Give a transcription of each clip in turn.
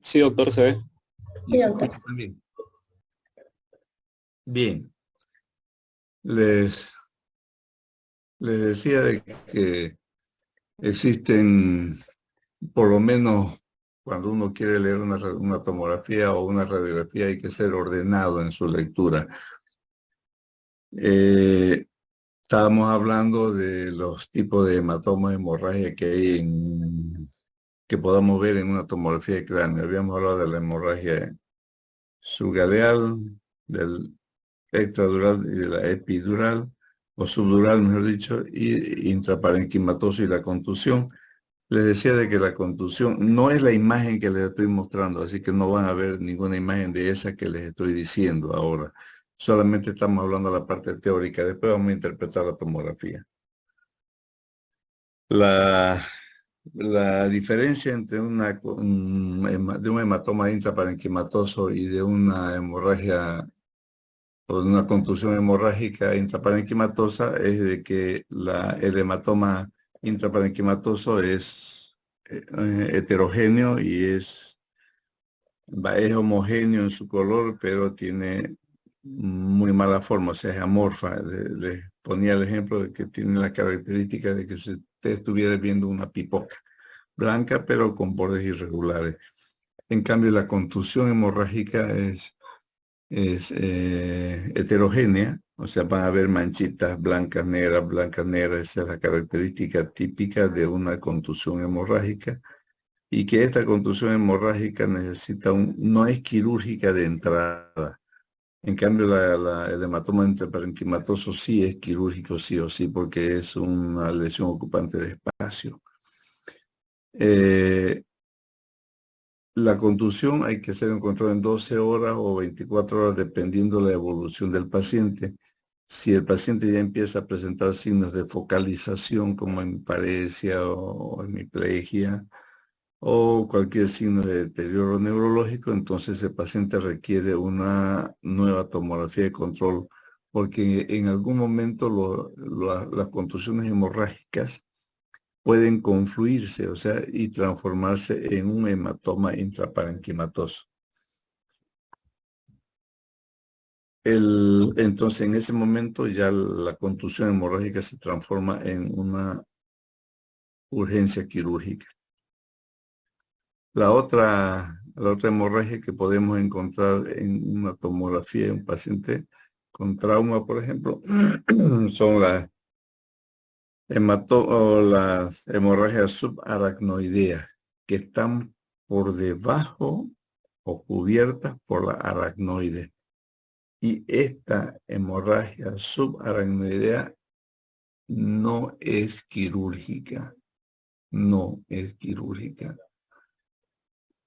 Sí, doctor, se ve. Y Sí, se doctor. escucha también. Bien, les, les decía de que existen, por lo menos cuando uno quiere leer una tomografía o una radiografía, hay que ser ordenado en su lectura. Eh, Estábamos hablando de los tipos de hematomas hemorragia que hay que podamos ver en una tomografía de cráneo. Habíamos hablado de la hemorragia subgaleal, del extradural y de la epidural, o subdural, mejor dicho, y intraparenquimatoso y la contusión. Les decía de que la contusión no es la imagen que les estoy mostrando, así que no van a ver ninguna imagen de esa que les estoy diciendo ahora. Solamente estamos hablando de la parte teórica, después vamos a interpretar la tomografía. La, la diferencia entre de un hematoma intraparenquimatoso y de una hemorragia o de una contusión hemorrágica intraparenquimatosa es de que el hematoma intraparenquimatoso es heterogéneo y es homogéneo en su color, pero tiene muy mala forma, o sea, es amorfa. Les ponía el ejemplo de que tiene la característica de que si usted estuviera viendo una pipoca blanca, pero con bordes irregulares. En cambio, la contusión hemorrágica es heterogénea, o sea, van a haber manchitas blancas, negras, esa es la característica típica de una contusión hemorrágica, y que esta contusión hemorrágica no es quirúrgica de entrada. En cambio, el hematoma intraparenquimatoso sí es quirúrgico, sí o sí, porque es una lesión ocupante de espacio. Eh, La contusión hay que ser encontrada en 12 horas o 24 horas dependiendo de la evolución del paciente. Si el paciente ya empieza a presentar signos de focalización como hemiparesia o hemiplegia o cualquier signo de deterioro neurológico, entonces el paciente requiere una nueva tomografía de control porque en algún momento las contusiones hemorrágicas pueden confluirse, o sea, y transformarse en un hematoma intraparenquimatoso. Entonces, en ese momento ya la contusión hemorrágica se transforma en una urgencia quirúrgica. La otra hemorragia que podemos encontrar en una tomografía de un paciente con trauma, por ejemplo, son las hemorragias subaracnoideas, que están por debajo o cubiertas por la aracnoide. Y esta hemorragia subaracnoidea no es quirúrgica, no es quirúrgica.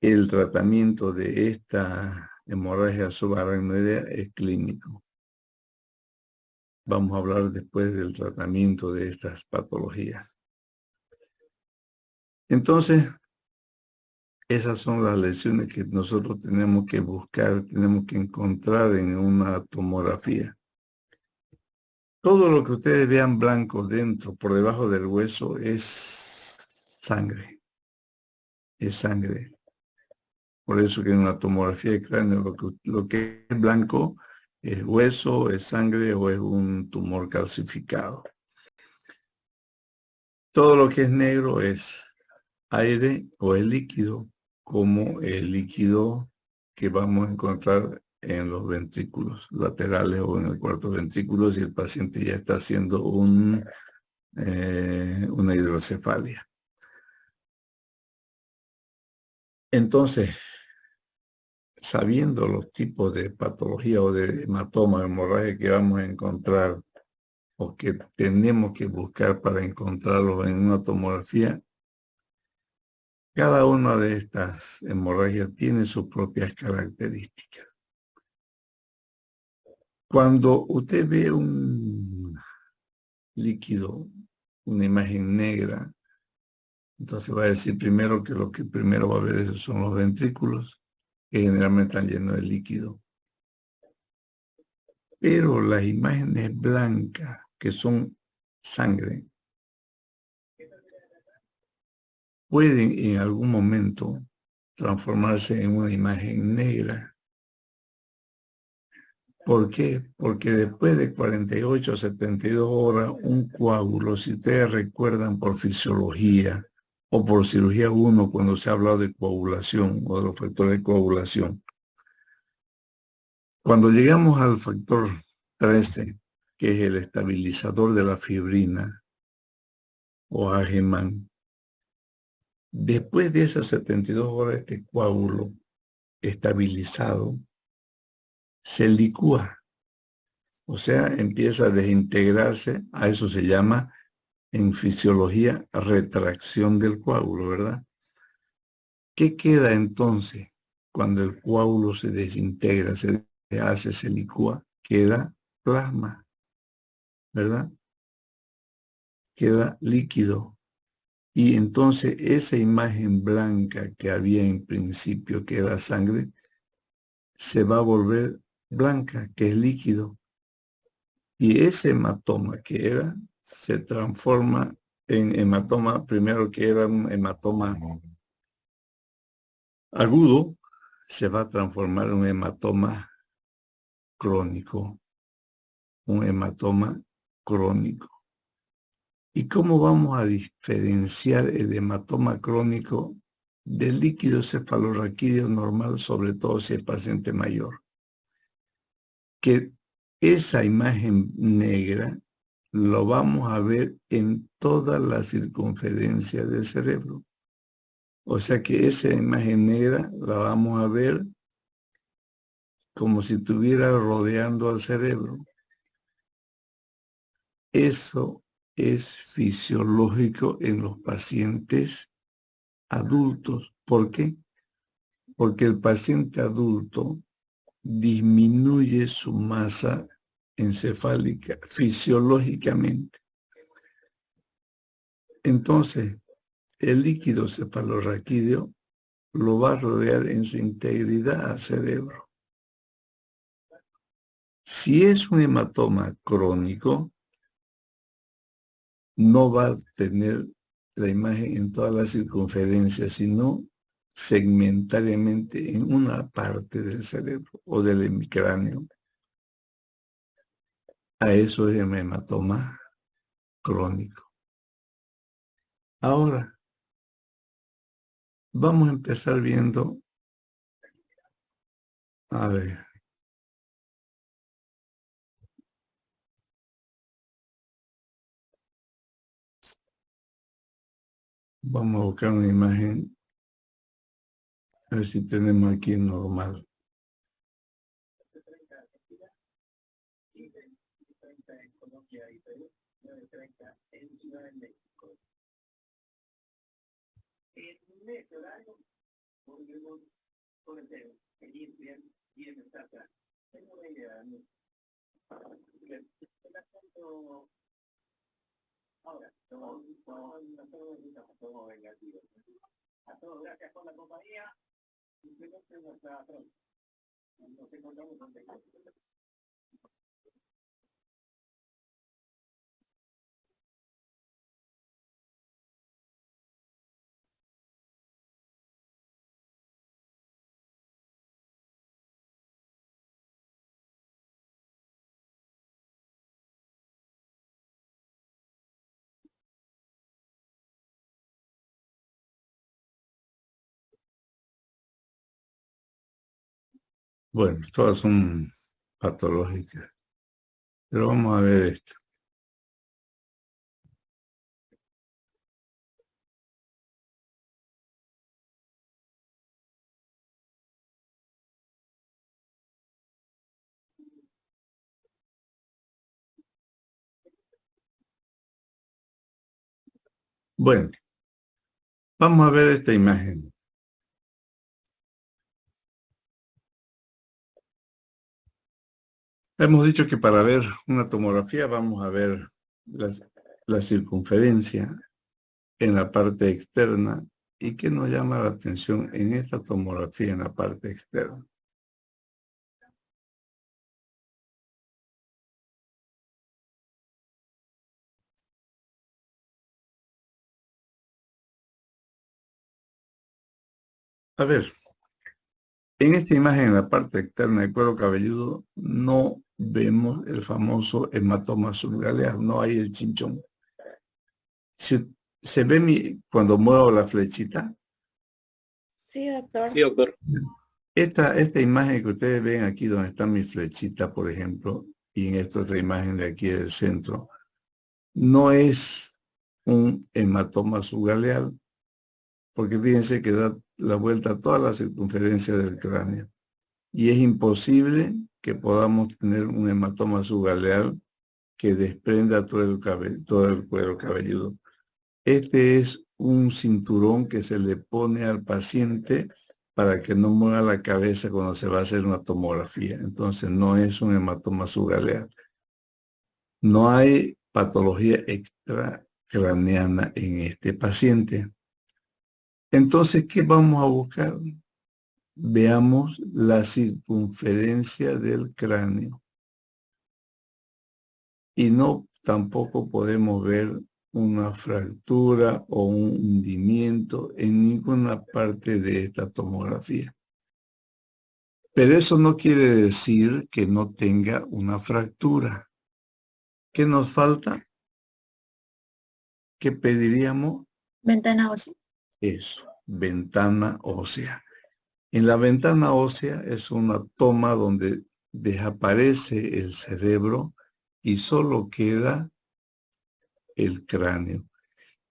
El tratamiento de esta hemorragia subaracnoidea es clínico. Vamos a hablar después del tratamiento de estas patologías. Entonces, esas son las lesiones que nosotros tenemos que buscar, tenemos que encontrar en una tomografía. Todo lo que ustedes vean blanco dentro, por debajo del hueso, es sangre. Es sangre. Por eso que en una tomografía de cráneo lo que es blanco es hueso, es sangre o es un tumor calcificado. Todo lo que es negro es aire o es líquido, como el líquido que vamos a encontrar en los ventrículos laterales o en el cuarto ventrículo si el paciente ya está haciendo una hidrocefalia. Entonces, sabiendo los tipos de patología o de hematoma, hemorragia que vamos a encontrar o que tenemos que buscar para encontrarlos en una tomografía, cada una de estas hemorragias tiene sus propias características. Cuando usted ve un líquido, una imagen negra, entonces va a decir primero que lo que primero va a ver son los ventrículos, que generalmente están llenos de líquido. Pero las imágenes blancas, que son sangre, pueden en algún momento transformarse en una imagen negra. ¿Por qué? Porque después de 48 a 72 horas, un coágulo, si ustedes recuerdan por fisiología o por cirugía 1, cuando se ha hablado de coagulación o de los factores de coagulación, cuando llegamos al factor 13, que es el estabilizador de la fibrina o Hageman, después de esas 72 horas, este coágulo estabilizado se licúa, o sea, empieza a desintegrarse. A eso se llama en fisiología retracción del coágulo, ¿verdad? ¿Qué queda entonces cuando el coágulo se desintegra, se licúa? Queda plasma, ¿verdad? Queda líquido. Y entonces esa imagen blanca que había en principio, que era sangre, se va a volver blanca, que es líquido. Y ese hematoma que era, se transforma en hematoma, primero que era un hematoma agudo, se va a transformar en un hematoma crónico, un hematoma crónico. ¿Y cómo vamos a diferenciar el hematoma crónico del líquido cefalorraquídeo normal, sobre todo si es paciente mayor? Que esa imagen negra lo vamos a ver en toda la circunferencia del cerebro. O sea que esa imagen negra la vamos a ver como si estuviera rodeando al cerebro. Eso es fisiológico en los pacientes adultos. ¿Por qué? Porque el paciente adulto disminuye su masa encefálica fisiológicamente. Entonces, el líquido cefalorraquídeo lo va a rodear en su integridad al cerebro. Si es un hematoma crónico, no va a tener la imagen en toda la circunferencia, sino segmentariamente en una parte del cerebro o del hemicráneo. A eso es el hematoma crónico. Ahora, vamos a empezar viendo, a ver, vamos a buscar una imagen, a ver si tenemos aquí normal. Bueno, todas son patológicas, pero vamos a ver esto. Bueno, vamos a ver esta imagen. Hemos dicho que para ver una tomografía vamos a ver la circunferencia en la parte externa. ¿Y qué nos llama la atención en esta tomografía en la parte externa? A ver, en esta imagen, en la parte externa del cuero cabelludo, no vemos el famoso hematoma subgaleal, no hay el chinchón. Si, se ve cuando muevo la flechita. Sí, doctor. Sí, doctor. Esta imagen que ustedes ven aquí donde está mi flechita, por ejemplo, y en esta otra imagen de aquí del centro, no es un hematoma subgaleal, porque fíjense que da la vuelta a toda la circunferencia del cráneo. Y es imposible que podamos tener un hematoma subgaleal que desprenda todo el cuero cabelludo. Este es un cinturón que se le pone al paciente para que no mueva la cabeza cuando se va a hacer una tomografía. Entonces no es un hematoma subgaleal. No hay patología extracraneana en este paciente. Entonces, ¿qué vamos a buscar? Veamos la circunferencia del cráneo. Y no tampoco podemos ver una fractura o un hundimiento en ninguna parte de esta tomografía. Pero eso no quiere decir que no tenga una fractura. ¿Qué nos falta? ¿Qué pediríamos? Ventana ósea. Eso, ventana ósea. En la ventana ósea es una toma donde desaparece el cerebro y solo queda el cráneo.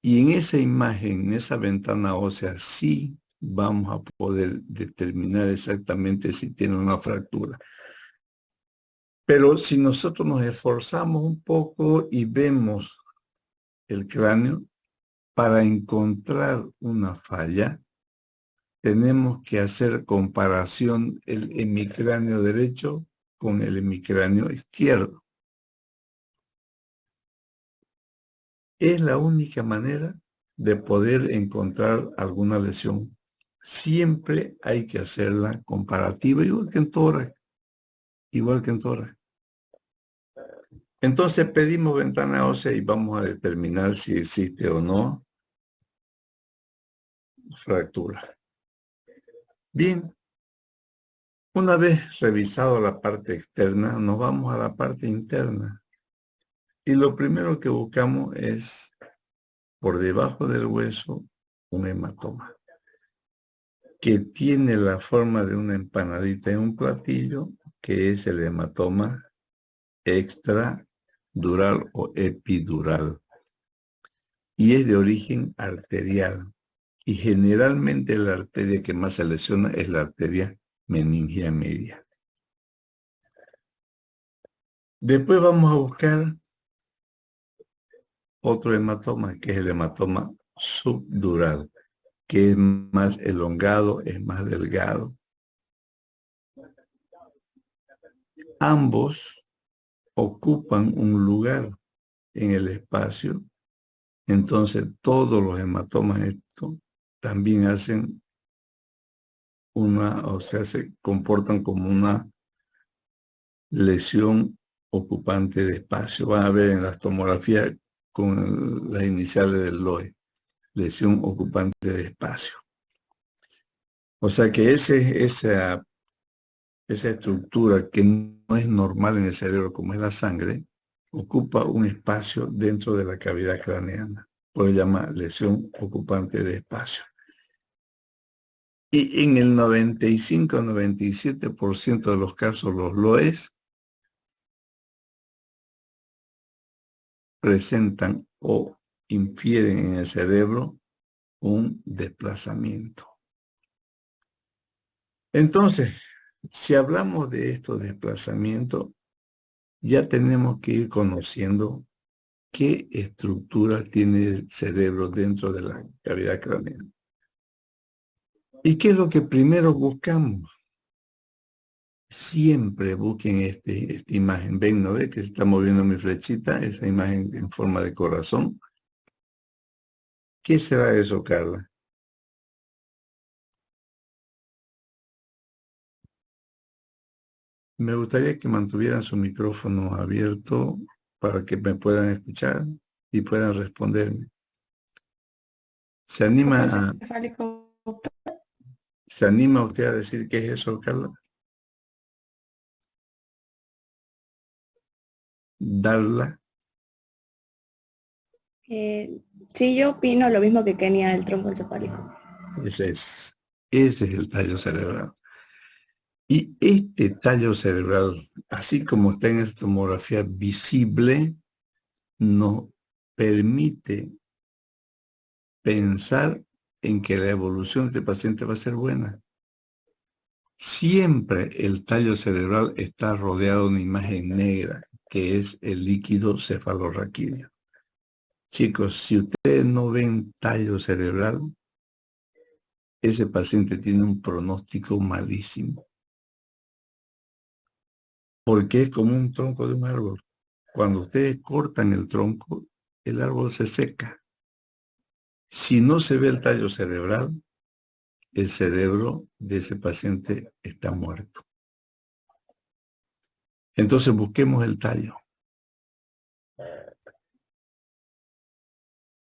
Y en esa imagen, en esa ventana ósea, sí vamos a poder determinar exactamente si tiene una fractura. Pero si nosotros nos esforzamos un poco y vemos el cráneo, para encontrar una falla, tenemos que hacer comparación el hemicráneo derecho con el hemicráneo izquierdo. Es la única manera de poder encontrar alguna lesión. Siempre hay que hacerla comparativa, igual que en tórax. Igual que en tórax. Entonces pedimos ventana ósea y vamos a determinar si existe o no fractura. Bien, una vez revisado la parte externa, nos vamos a la parte interna. Y lo primero que buscamos es, por debajo del hueso, un hematoma, que tiene la forma de una empanadita en un platillo, que es el hematoma extradural o epidural. Y es de origen arterial. Y generalmente la arteria que más se lesiona es la arteria meningia media. Después vamos a buscar otro hematoma, que es el hematoma subdural, que es más elongado, es más delgado. Ambos ocupan un lugar en el espacio, entonces todos los hematomas estos también hacen o sea, se comportan como una lesión ocupante de espacio. Van a ver en las tomografías con las iniciales del LOE, lesión ocupante de espacio. O sea que esa estructura que no es normal en el cerebro, como es la sangre, ocupa un espacio dentro de la cavidad craneana. Por eso se llama lesión ocupante de espacio. Y en el 95-97% de los casos, los LOEs presentan o infieren en el cerebro un desplazamiento. Entonces, si hablamos de estos desplazamientos, ya tenemos que ir conociendo qué estructura tiene el cerebro dentro de la cavidad craneana. ¿Y qué es lo que primero buscamos? Siempre busquen esta imagen. Ven, ¿no ve que se está moviendo mi flechita? Esa imagen en forma de corazón. ¿Qué será eso, Carla? Me gustaría que mantuvieran su micrófono abierto para que me puedan escuchar y puedan responderme. ¿Se anima a...? ¿Se anima usted a decir qué es eso, Carla? Darla. Sí, yo opino lo mismo que Kenia del tronco encefálico. Ese es el tallo cerebral. Y este tallo cerebral, así como está en esta tomografía visible, nos permite pensar en que la evolución de este paciente va a ser buena. Siempre el tallo cerebral está rodeado de una imagen negra, que es el líquido cefalorraquídeo. Chicos, si ustedes no ven tallo cerebral, ese paciente tiene un pronóstico malísimo. Porque es como un tronco de un árbol. Cuando ustedes cortan el tronco, el árbol se seca. Si no se ve el tallo cerebral, el cerebro de ese paciente está muerto. Entonces busquemos el tallo.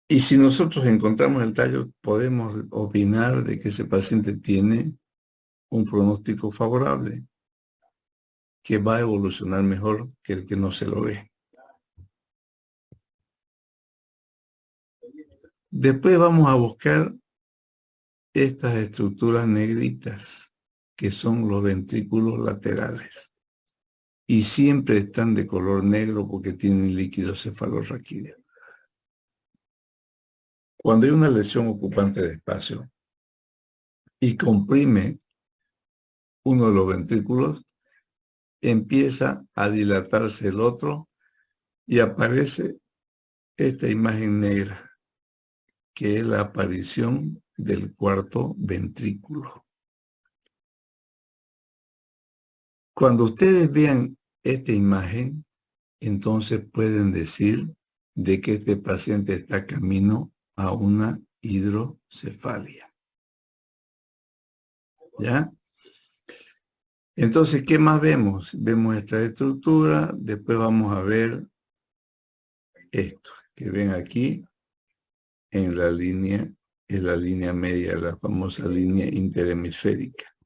Y si nosotros encontramos el tallo, podemos opinar de que ese paciente tiene un pronóstico favorable, que va a evolucionar mejor que el que no se lo ve. Después vamos a buscar estas estructuras negritas, que son los ventrículos laterales. Y siempre están de color negro porque tienen líquido cefalorraquídeo. Cuando hay una lesión ocupante de espacio y comprime uno de los ventrículos, empieza a dilatarse el otro y aparece esta imagen negra, que es la aparición del cuarto ventrículo. Cuando ustedes vean esta imagen, entonces pueden decir de que este paciente está camino a una hidrocefalia. ¿Ya? Entonces, ¿qué más vemos? Vemos esta estructura, después vamos a ver esto, que ven aquí en la línea media, la famosa línea interhemisférica.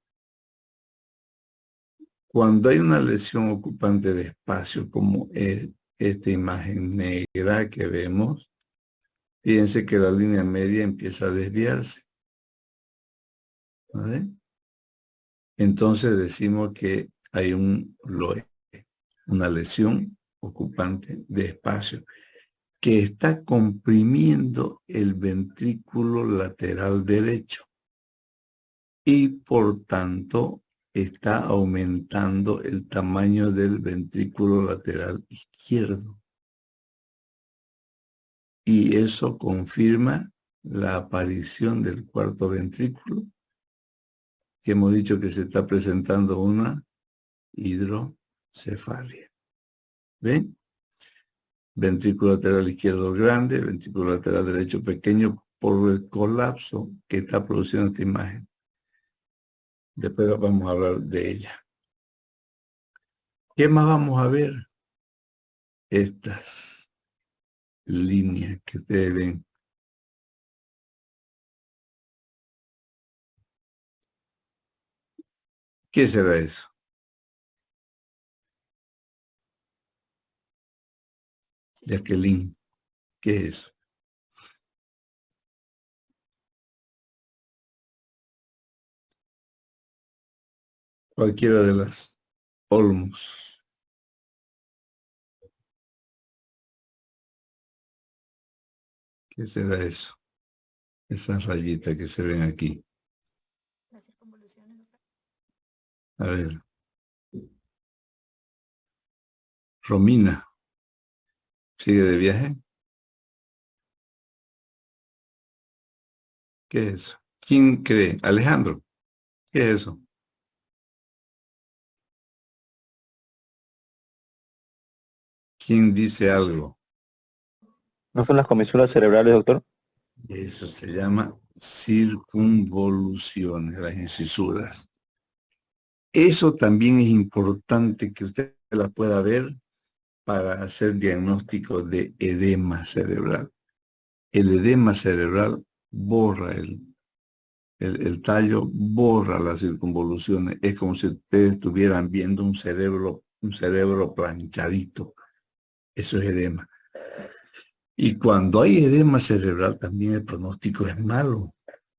Cuando hay una lesión ocupante de espacio, como es esta imagen negra que vemos, fíjense que la línea media empieza a desviarse. ¿Vale? Entonces decimos que hay un LOE, una lesión ocupante de espacio, que está comprimiendo el ventrículo lateral derecho y por tanto está aumentando el tamaño del ventrículo lateral izquierdo. Y eso confirma la aparición del cuarto ventrículo, que hemos dicho que se está presentando una hidrocefalia. ¿Ven? Ventrículo lateral izquierdo grande, ventrículo lateral derecho pequeño, por el colapso que está produciendo esta imagen. Después vamos a hablar de ella. ¿Qué más vamos a ver? Estas líneas que ustedes ven. ¿Qué será eso? Jacqueline, ¿qué es eso? Cualquiera de las olmos. ¿Qué será eso? Esas rayitas que se ven aquí. Las circunvoluciones. A ver. Romina, ¿sigue de viaje? ¿Qué es eso? ¿Quién cree? Alejandro, ¿qué es eso? ¿Quién dice algo? ¿No son las comisuras cerebrales, doctor? Eso se llama circunvoluciones, las incisuras. Eso también es importante que usted la pueda ver para hacer diagnóstico de edema cerebral. El edema cerebral borra el el tallo borra las circunvoluciones. Es como si ustedes estuvieran viendo un cerebro planchadito. Eso es edema. Y cuando hay edema cerebral, también el pronóstico es malo,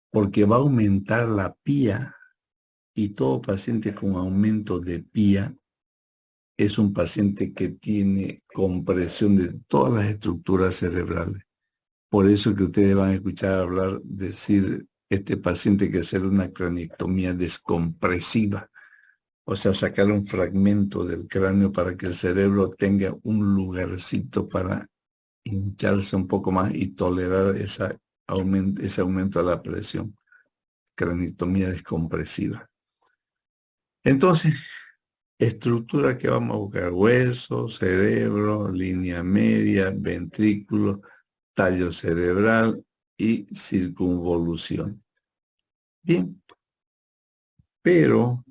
porque va a aumentar la pía, y todo paciente con aumento de pía es un paciente que tiene compresión de todas las estructuras cerebrales. Por eso que ustedes van a escuchar hablar, decir, este paciente que hacer una craniectomía descompresiva, o sea, sacar un fragmento del cráneo para que el cerebro tenga un lugarcito para hincharse un poco más y tolerar ese aumento de la presión. Craniectomía descompresiva. Entonces, estructura que vamos a buscar: hueso, cerebro, línea media, ventrículo, tallo cerebral y circunvolución. Bien, pero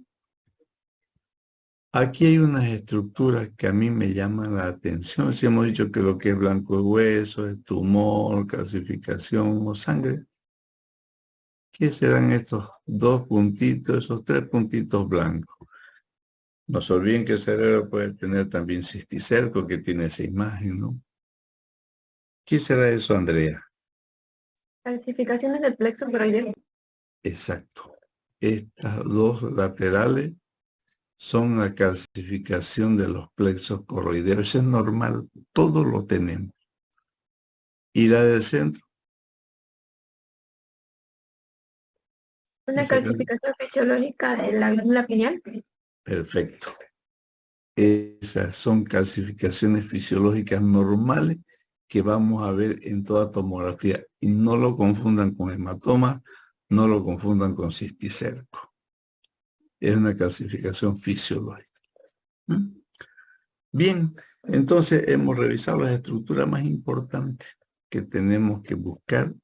aquí hay unas estructuras que a mí me llaman la atención. Si hemos dicho que lo que es blanco es hueso, es tumor, calcificación o sangre, ¿qué serán estos dos puntitos, esos tres puntitos blancos? No se olviden que el cerebro puede tener también cisticerco, que tiene esa imagen, ¿no? ¿Qué será eso, Andrea? Calcificaciones del plexo coroideo. Exacto. Estas dos laterales son la calcificación de los plexos coroideos. Eso es normal, todos lo tenemos. ¿Y la del centro? Una calcificación fisiológica de la glándula pineal. Perfecto. Esas son calcificaciones fisiológicas normales que vamos a ver en toda tomografía. Y no lo confundan con hematoma, no lo confundan con cisticerco. Es una calcificación fisiológica. Bien, entonces hemos revisado las estructuras más importantes que tenemos que buscar,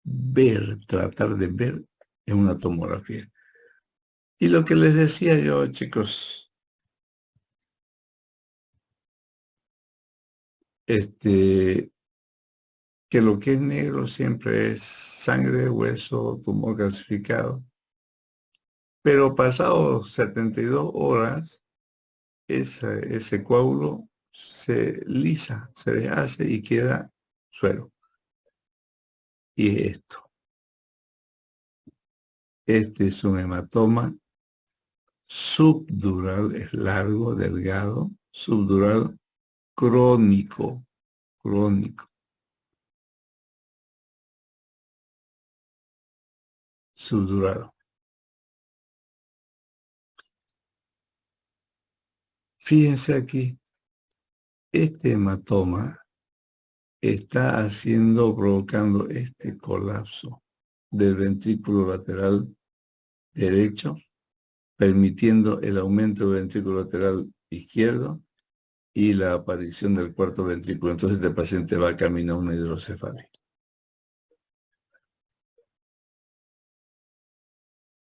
ver, tratar de ver en una tomografía. Y lo que les decía yo, chicos, que lo que es negro siempre es sangre, hueso, tumor calcificado. Pero pasados 72 horas, ese coágulo se lisa, se deshace y queda suero. Y es esto. Este es un hematoma subdural, es largo, delgado, subdural crónico. Subdurado. Fíjense aquí, este hematoma está provocando este colapso del ventrículo lateral derecho, permitiendo el aumento del ventrículo lateral izquierdo y la aparición del cuarto ventrículo. Entonces este paciente va camino a una hidrocefalia.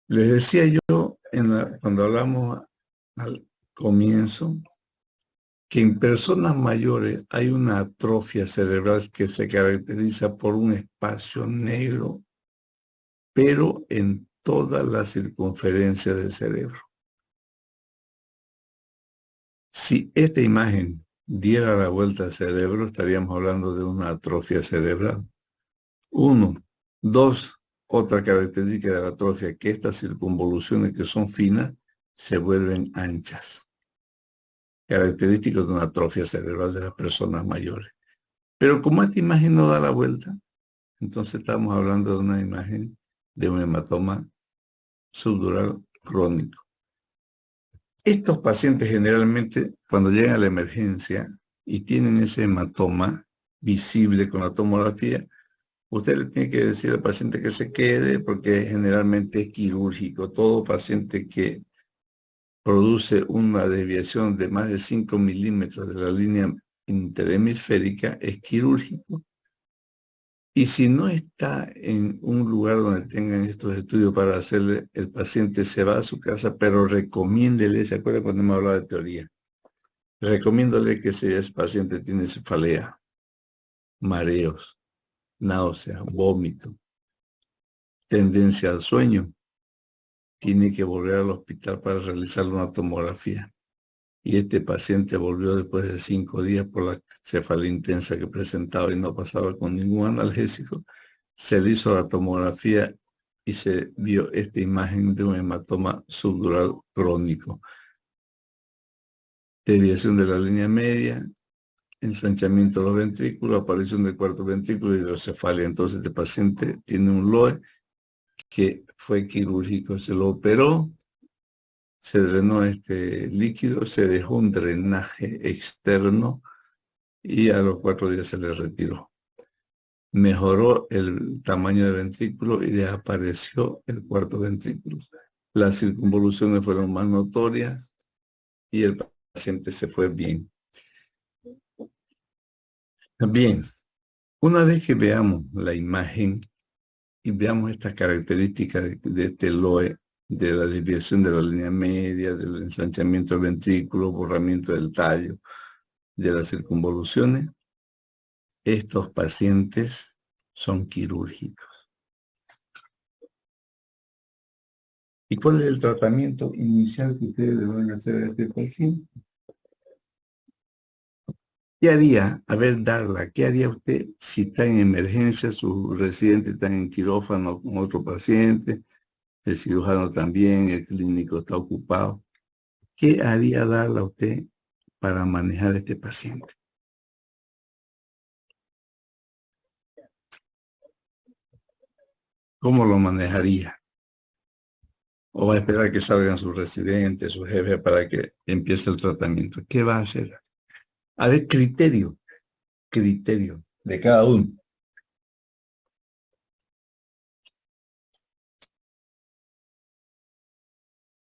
Les decía yo cuando hablamos al comienzo que en personas mayores hay una atrofia cerebral que se caracteriza por un espacio negro, pero en toda la circunferencia del cerebro. Si esta imagen diera la vuelta al cerebro, estaríamos hablando de una atrofia cerebral. 1. 2. Otra característica de la atrofia, que estas circunvoluciones que son finas se vuelven anchas. Características de una atrofia cerebral de las personas mayores. Pero como esta imagen no da la vuelta, entonces estamos hablando de una imagen de un hematoma subdural crónico. Estos pacientes generalmente, cuando llegan a la emergencia y tienen ese hematoma visible con la tomografía, usted le tiene que decir al paciente que se quede porque generalmente es quirúrgico. Todo paciente que produce una desviación de más de 5 milímetros de la línea interhemisférica es quirúrgico. Y si no está en un lugar donde tengan estos estudios para hacerle, el paciente se va a su casa, pero recomiéndele, ¿se acuerda cuando hemos hablado de teoría? Recomiéndole que si ese paciente tiene cefalea, mareos, náuseas, vómito, tendencia al sueño, tiene que volver al hospital para realizar una tomografía. Y este paciente volvió después de 5 días por la cefalea intensa que presentaba y no pasaba con ningún analgésico. Se le hizo la tomografía y se vio esta imagen de un hematoma subdural crónico. Desviación de la línea media, ensanchamiento de los ventrículos, aparición del cuarto ventrículo y hidrocefalia. Entonces este paciente tiene un LOE que fue quirúrgico, se lo operó, se drenó este líquido, se dejó un drenaje externo y a los 4 días se le retiró. Mejoró el tamaño del ventrículo y desapareció el cuarto ventrículo. Las circunvoluciones fueron más notorias y el paciente se fue bien. Bien, una vez que veamos la imagen y veamos estas características de este LOE, de la desviación de la línea media, del ensanchamiento del ventrículo, borramiento del tallo, de las circunvoluciones, estos pacientes son quirúrgicos. ¿Y cuál es el tratamiento inicial que ustedes deben hacer a este paciente? ¿Qué haría? A ver, Darla, ¿qué haría usted si está en emergencia, su residente está en quirófano con otro paciente, el cirujano también, el clínico está ocupado? ¿Qué haría Darla usted para manejar a este paciente? ¿Cómo lo manejaría? ¿O va a esperar que salgan sus residentes, sus jefes para que empiece el tratamiento? ¿Qué va a hacer? A ver, criterio de cada uno.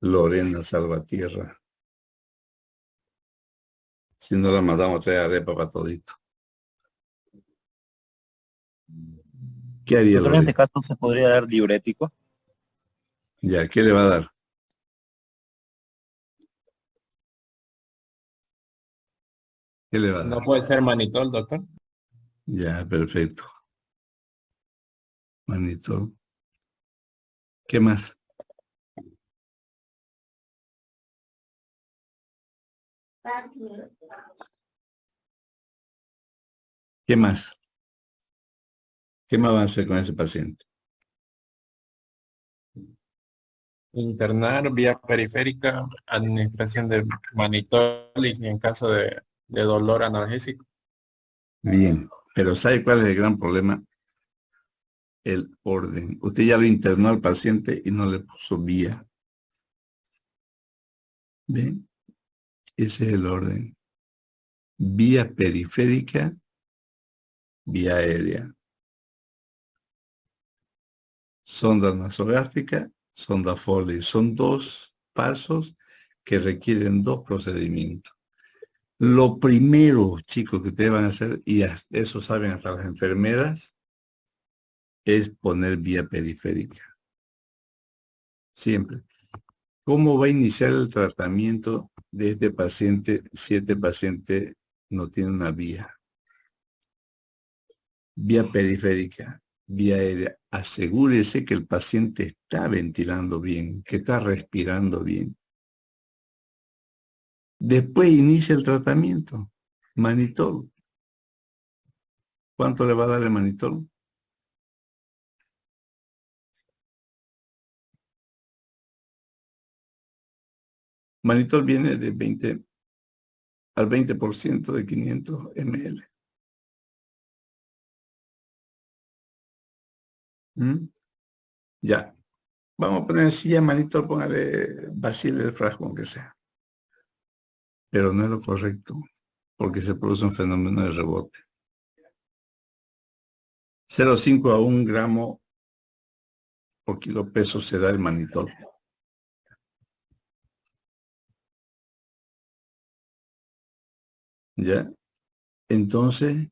Lorena Salvatierra. Si no la mandamos a traer arepa para todito. ¿Qué haría Doctor, en Lorena? este caso se podría dar diurético. Ya, ¿qué le va a dar? ¿Qué le va a dar? No puede ser manitol, doctor. Ya, perfecto. Manito. ¿Qué más? ¿Qué más? ¿Qué más van a hacer con ese paciente? Internar vía periférica, administración de manitol y en caso de dolor analgésico. Bien, pero ¿sabe cuál es el gran problema? El orden. Usted ya lo internó al paciente y no le puso vía. ¿Ven? Ese es el orden. Vía periférica, vía aérea. Sonda nasogástrica, sonda Foley. Son 2 pasos que requieren 2 procedimientos. Lo primero, chicos, que ustedes van a hacer, y eso saben hasta las enfermeras, es poner vía periférica. Siempre. ¿Cómo va a iniciar el tratamiento de este paciente si este paciente no tiene una vía? Vía periférica, vía aérea. Asegúrese que el paciente está ventilando bien, que está respirando bien. Después inicia el tratamiento. Manitol. ¿Cuánto le va a dar el manitol? Manitol viene de 20 al 20% de 500 ml. Ya. Vamos a poner así ya manitol, póngale vacile el frasco, aunque sea. Pero no es lo correcto, porque se produce un fenómeno de rebote. 0,5 a 1 gramo por kilo peso se da el manitol. ¿Ya? Entonces,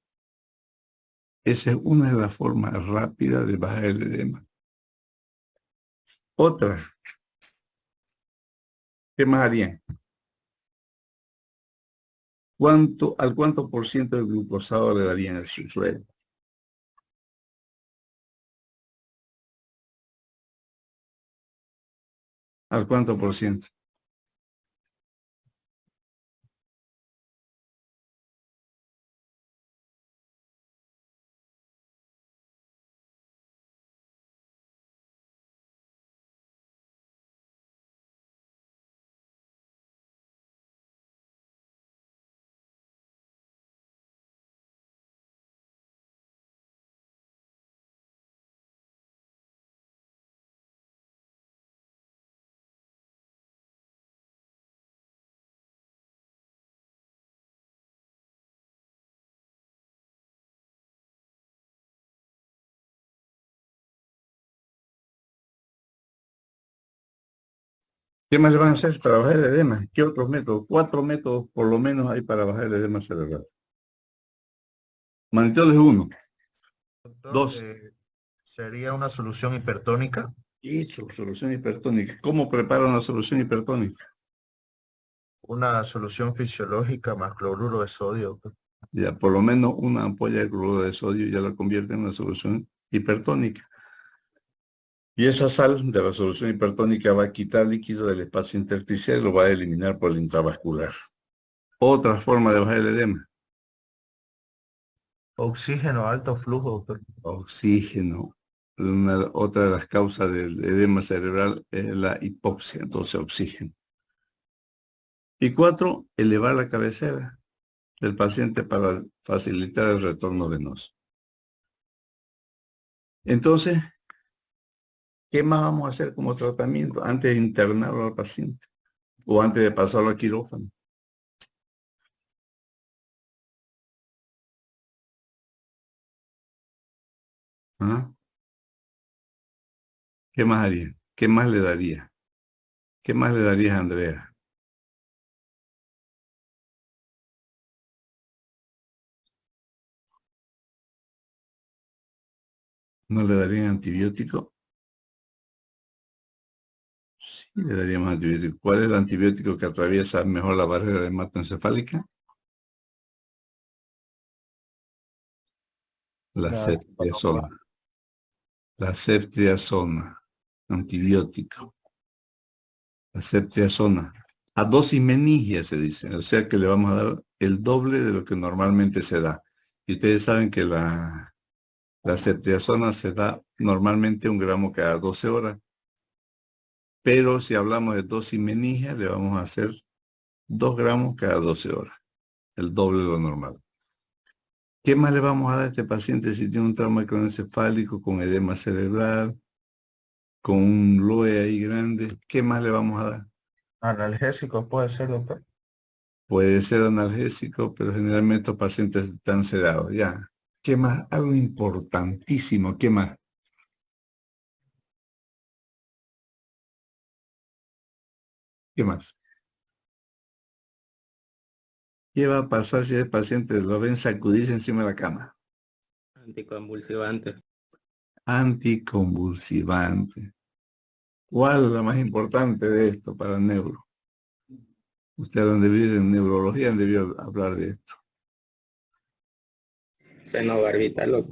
esa es una de las formas rápidas de bajar el edema. Otra. ¿Qué más harían? ¿Al cuánto por ciento de glucosado le darían el suelo? ¿Al cuánto por ciento? ¿Qué más le van a hacer para bajar el edema? ¿Qué otros métodos? 4 métodos por lo menos hay para bajar el edema cerebral. Manitol es uno. Doctor, Dos. ¿sería una solución hipertónica? Eso, solución hipertónica. ¿Cómo prepara una solución hipertónica? Una solución fisiológica más cloruro de sodio, doctor. Ya, por lo menos una ampolla de cloruro de sodio ya la convierte en una solución hipertónica. Y esa sal de la solución hipertónica va a quitar líquido del espacio intersticial y lo va a eliminar por el intravascular. Otra forma de bajar el edema. Oxígeno, alto flujo, doctor. Oxígeno. Otra de las causas del edema cerebral es la hipoxia, entonces oxígeno. Y 4, elevar la cabecera del paciente para facilitar el retorno venoso. Entonces, ¿qué más vamos a hacer como tratamiento antes de internarlo al paciente o antes de pasarlo a quirófano? ¿Ah? ¿Qué más haría? ¿Qué más le daría? ¿Qué más le darías a Andrea? ¿No le darían antibiótico? Sí, le daríamos antibiótico. ¿Cuál es el antibiótico que atraviesa mejor la barrera hematoencefálica? La ceftriaxona. La ceftriaxona, antibiótico. La ceftriaxona. A dosis meningia se dice, o sea que le vamos a dar el doble de lo que normalmente se da. Y ustedes saben que la ceftriaxona se da normalmente 1 gramo cada 12 horas. Pero si hablamos de dosis meningia, le vamos a hacer 2 gramos cada 12 horas, el doble de lo normal. ¿Qué más le vamos a dar a este paciente si tiene un trauma cronocefálico con edema cerebral, con un LOE ahí grande? ¿Qué más le vamos a dar? Analgésico puede ser, doctor. Puede ser analgésico, pero generalmente estos pacientes están sedados. Ya. ¿Qué más? Algo importantísimo. ¿Qué más? ¿Qué más? ¿Qué va a pasar si el paciente lo ven sacudirse encima de la cama? Anticonvulsivante. Anticonvulsivante. ¿Cuál es la más importante de esto para el neuro? Usted donde vive en neurología debió hablar de esto. Fenobarbital.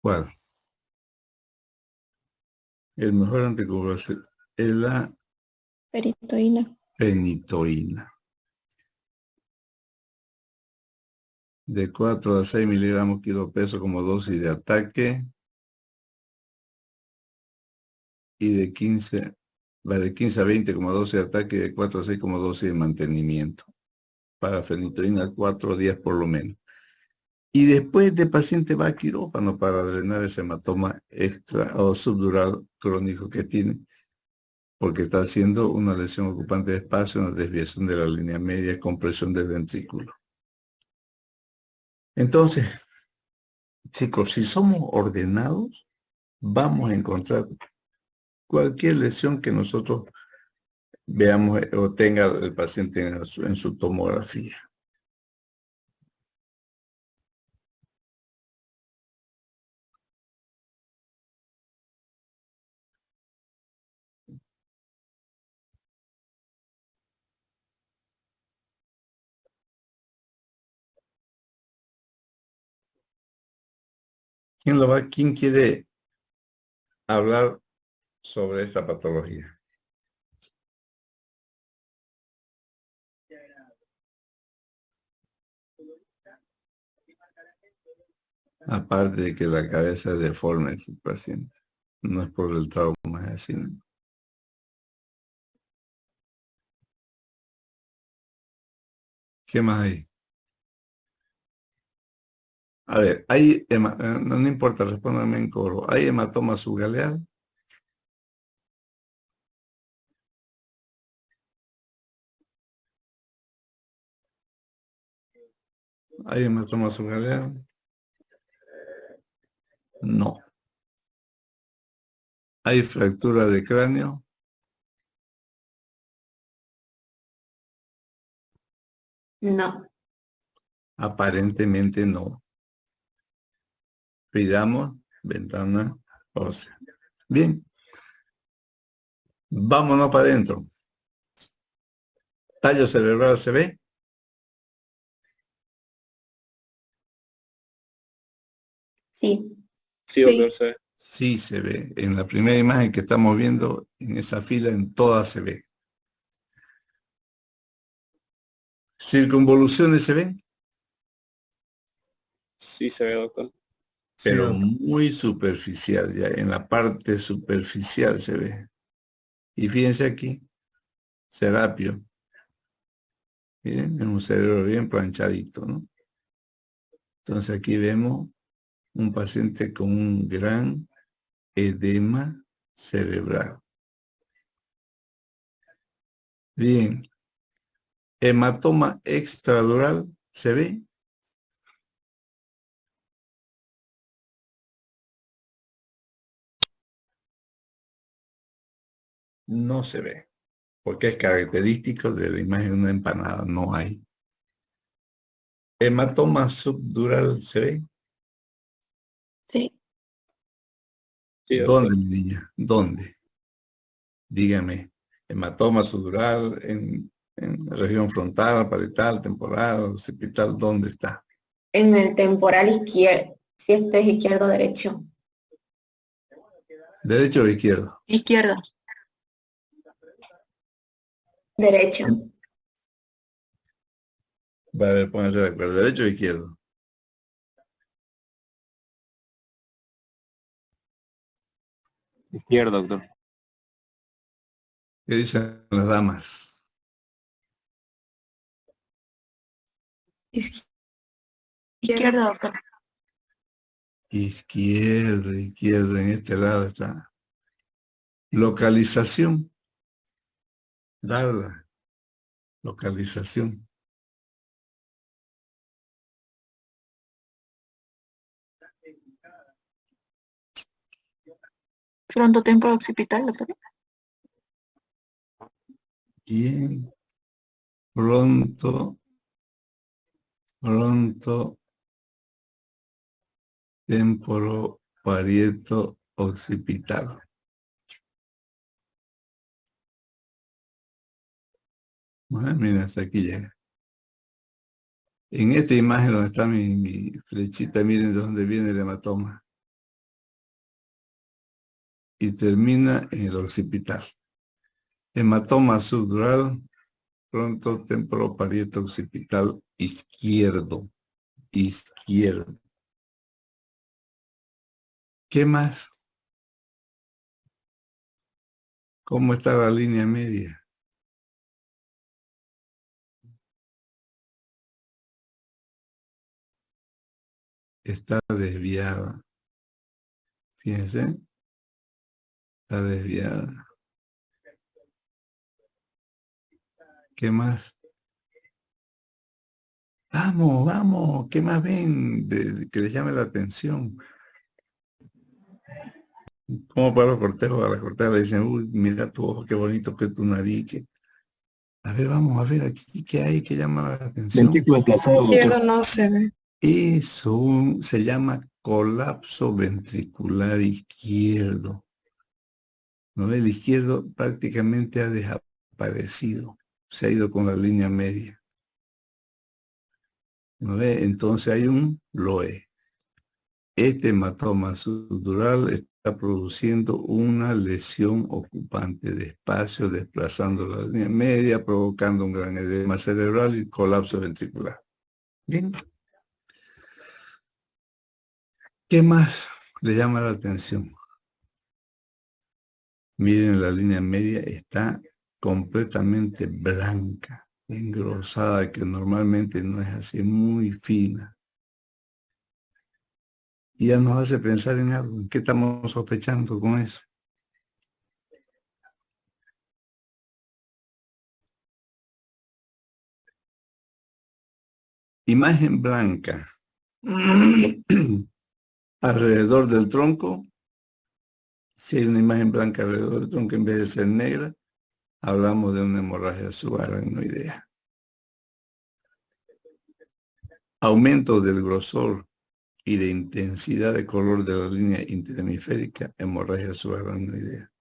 ¿Cuál? El mejor anticonvulsivante es la Peritoína. fenitoína. De 4 a 6 miligramos kilo peso como dosis de ataque. Y va de 15 a 20 como dosis de ataque y de 4 a 6 como dosis de mantenimiento. Para fenitoína 4 días por lo menos. Y después este paciente va a quirófano para drenar ese hematoma extra o subdural crónico que tiene, porque está haciendo una lesión ocupante de espacio, una desviación de la línea media, compresión del ventrículo. Entonces, chicos, si somos ordenados, vamos a encontrar cualquier lesión que nosotros veamos o tenga el paciente en su tomografía. ¿Quién quiere hablar sobre esta patología. Aparte de que la cabeza es deforme del paciente. No es por el trauma, es así. ¿Qué más hay? A ver, no importa, respóndame en coro. ¿Hay hematoma subgaleal? ¿Hay hematoma subgaleal? No. ¿Hay fractura de cráneo? No. Aparentemente no. Pidamos ventana ósea. Bien. Vámonos para adentro. ¿Tallo cerebral se ve? Sí. Sí, doctor, sí. Sí se ve. En la primera imagen que estamos viendo, en esa fila, en todas se ve. ¿Circunvoluciones se ven? Sí se ve, doctor. Pero doctor. muy superficial, ya en la parte superficial se ve. Y fíjense aquí, Serapio. Miren, es un cerebro bien planchadito, ¿no? Entonces aquí vemos un paciente con un gran edema cerebral. Bien. Hematoma extradural, ¿se ve? No se ve, porque es característico de la imagen de una empanada, no hay. Hematoma subdural, ¿se ve? Sí. Sí, ¿Dónde, doctor. mi niña? ¿Dónde? Dígame. Hematoma subdural en la región frontal, parietal, temporal, occipital, ¿dónde está? En el temporal izquierdo. Si este es izquierdo o derecho. ¿Derecho o izquierdo? Izquierdo. Derecho. Va a ver, pónganse de acuerdo. ¿Derecho o izquierdo? Izquierdo, doctor. ¿Qué dicen las damas? Izquierdo, doctor. Izquierdo, izquierdo, en este lado está. Localización. Darla. Localización. Frontotemporal occipital, doctor. Bien. Pronto, temporo, parieto, occipital. Bueno, mira, hasta aquí llega. En esta imagen donde está mi flechita, miren de dónde viene el hematoma. Y termina en el occipital. Hematoma subdural, pronto, temporo, parieto, occipital, izquierdo. Izquierdo. ¿Qué más? ¿Cómo está la línea media? Está desviada. Fíjense, está desviada. ¿Qué más? Vamos, vamos, ¿qué más ven que les llame la atención? Como para los cortejos, a la corteja le dicen, uy, mira tu ojo, qué bonito que tu nariz. A ver, vamos a ver aquí qué hay que llama la atención. Ventículo desplazado, doctor. Izquierdo no se ve. Eso se llama colapso ventricular izquierdo. ¿No ve? El izquierdo prácticamente ha desaparecido. Se ha ido con la línea media. ¿No ve? Entonces hay un LOE. Este hematoma subdural está produciendo una lesión ocupante de espacio, desplazando la línea media, provocando un gran edema cerebral y colapso ventricular. Bien. ¿Qué más le llama la atención? Miren, la línea media está completamente blanca, engrosada, que normalmente no es así, muy fina. Y ya nos hace pensar en algo. ¿En qué estamos sospechando con eso? Imagen blanca alrededor del tronco. Si hay una imagen blanca alrededor del tronco en vez de ser negra, hablamos de una hemorragia subaracnoidea. Aumento del grosor y de intensidad de color de la línea interhemisférica, hemorragia subaracnoidea.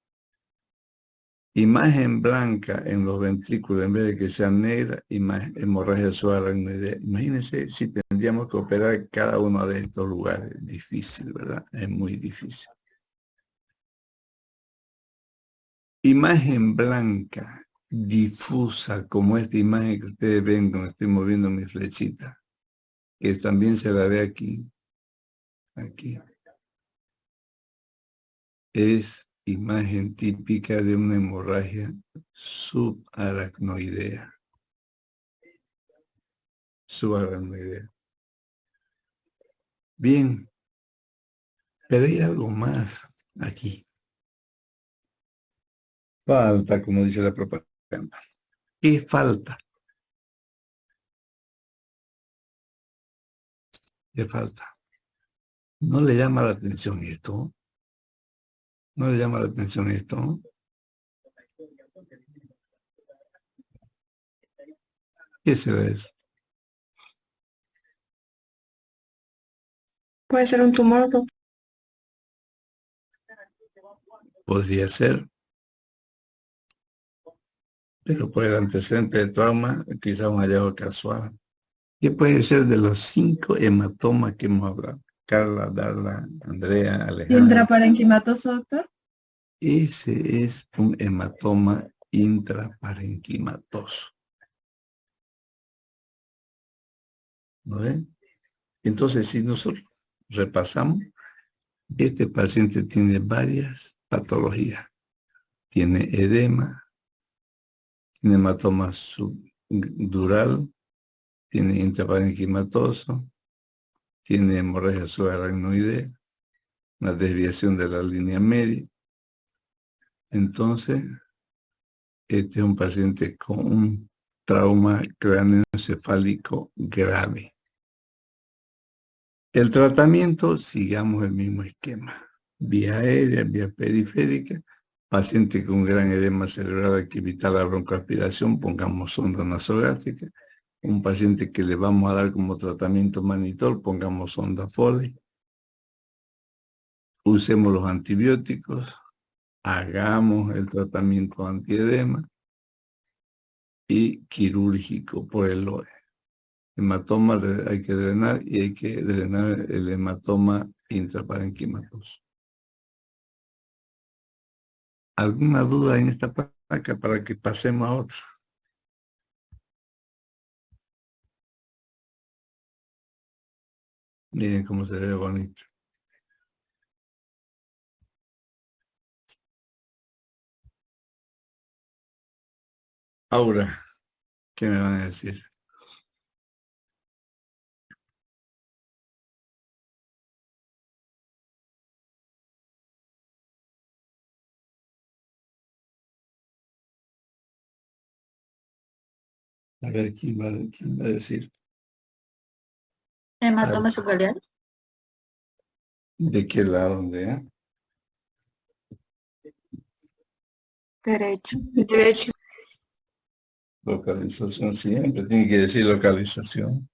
Imagen blanca en los ventrículos en vez de que sea negra, hemorragia subaracnoidea. Imagínense si tendríamos que operar cada uno de estos lugares. Difícil, ¿verdad? Es muy difícil. Imagen blanca, difusa, como esta imagen que ustedes ven donde estoy moviendo mi flechita, que también se la ve aquí. Aquí. Es imagen típica de una hemorragia subaracnoidea. Subaracnoidea. Bien, pero hay algo más aquí. Falta, como dice la propaganda. ¿Qué falta? ¿Qué falta? ¿No le llama la atención esto? ¿No le llama la atención esto? ¿Qué será eso? Puede ser un tumor, Podría ser, pero por el antecedente de trauma, quizá un hallazgo casual. ¿Qué puede ser de los 5 hematomas que hemos hablado? Carla, Darla, Andrea, Alejandra. intraparenquimatoso, doctor. Ese es un hematoma intraparenquimatoso. ¿No ven? Entonces, si nosotros repasamos, este paciente tiene varias patologías. Tiene edema, tiene hematoma subdural, tiene intraparenquimatoso, tiene hemorragia subaracnoidea, una desviación de la línea media. Entonces, este es un paciente con un trauma cráneoencefálico grave. El tratamiento, sigamos el mismo esquema. Vía aérea, vía periférica, paciente con gran edema cerebral que evita la broncoaspiración, pongamos sonda nasogástrica. Un paciente que le vamos a dar como tratamiento manitol, pongamos sonda Foley. Usemos los antibióticos, hagamos el tratamiento antiedema y quirúrgico por el LOE. Hematoma hay que drenar y hay que drenar el hematoma intraparenquimatoso. ¿Alguna duda en esta placa para que pasemos a otra? Miren cómo se ve bonito. Ahora, ¿qué me van a decir? A ver, quién va a decir? Hematoma subgaleal. ¿De qué lado? ¿Dónde? Derecho. Derecho. Localización, siempre tiene que decir localización.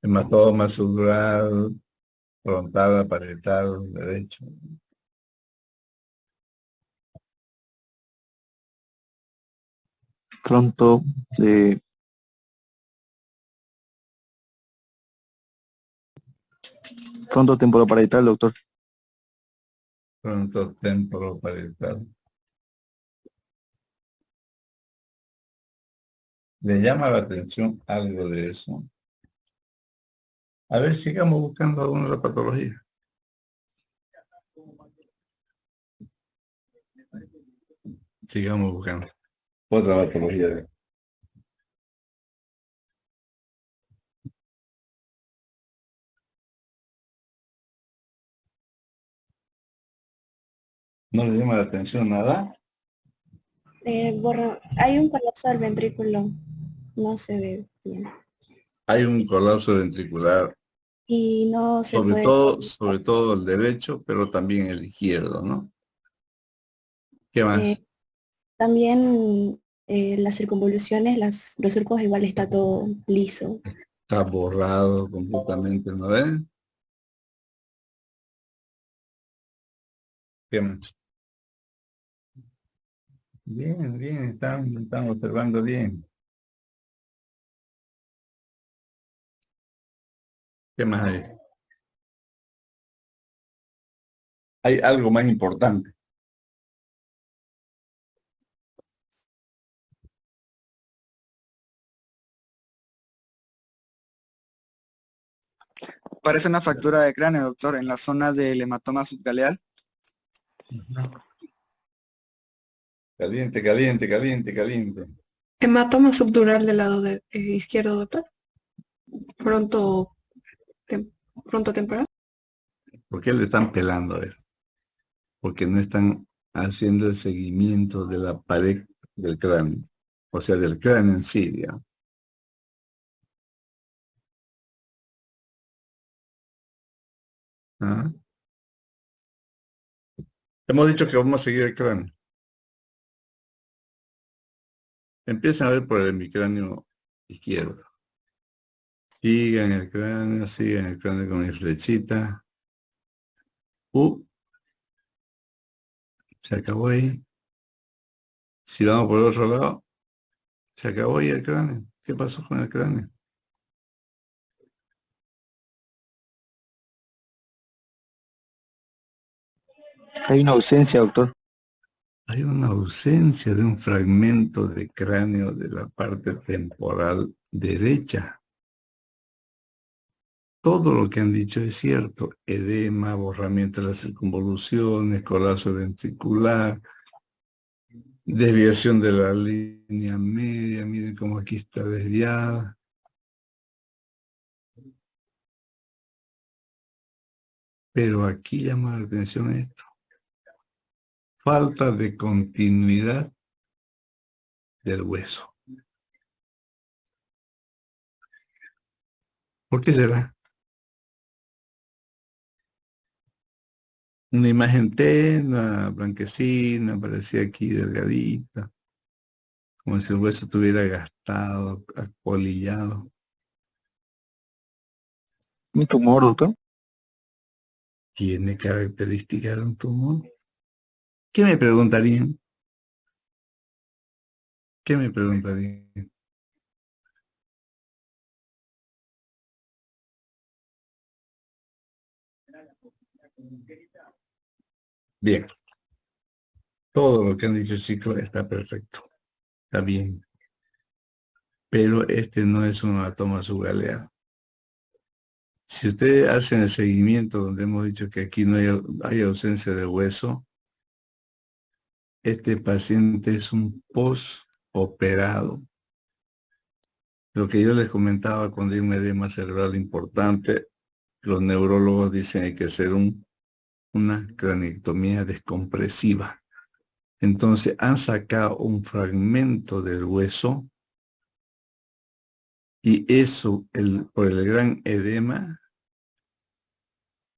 Hematoma subdural, frontal, parietal, derecho. Pronto de frontotemporoparietal, doctor. Frontotemporoparietal. ¿Le llama la atención algo de eso? A ver, sigamos buscando alguna de las patologías. Sigamos buscando. Otra patología. ¿No le llama la atención nada? Hay un colapso del ventrículo, no se ve bien. Hay un colapso ventricular, Y no se sobre puede, todo el derecho, pero también el izquierdo, ¿no? ¿Qué más? también las circunvoluciones, los surcos igual está todo liso. Está borrado completamente, ¿no ven? ¿Qué más? Bien, bien, están observando bien. ¿Qué más hay? Hay algo más importante. Parece una fractura de cráneo, doctor, en la zona del hematoma subgaleal. Caliente, caliente, caliente, caliente. Hematoma subdural del lado izquierdo, doctor. Pronto, pronto temporal. ¿Por qué le están pelando a él? Porque no están haciendo el seguimiento de la pared del cráneo. O sea, del cráneo en sí, digamos. ¿Ah? Hemos dicho que vamos a seguir el cráneo. Empiezan a ver por el hemicráneo izquierdo. Sigan el cráneo con mi flechita. Se acabó ahí. Si vamos por el otro lado, se acabó ahí el cráneo. ¿Qué pasó con el cráneo? Hay una ausencia, doctor. Hay una ausencia de un fragmento de cráneo de la parte temporal derecha. Todo lo que han dicho es cierto. Edema, borramiento de las circunvoluciones, colapso ventricular, desviación de la línea media. Miren cómo aquí está desviada. Pero aquí llama la atención esto. Falta de continuidad del hueso. ¿Por qué será? Una imagen tenue, blanquecina, parecía aquí delgadita, como si el hueso estuviera gastado, apolillado. Un tumor, doctor. ¿Tiene características de un tumor? ¿Qué me preguntarían? ¿Qué me preguntarían? Bien. Todo lo que han dicho, chicos, está perfecto. Está bien. Pero este no es un hematoma subgaleal. Si ustedes hacen el seguimiento donde hemos dicho que aquí no hay ausencia de hueso, este paciente es un postoperado. Lo que yo les comentaba cuando hay un edema cerebral importante, los neurólogos dicen que hay que hacer una craniectomía descompresiva. Entonces han sacado un fragmento del hueso y eso, por el gran edema,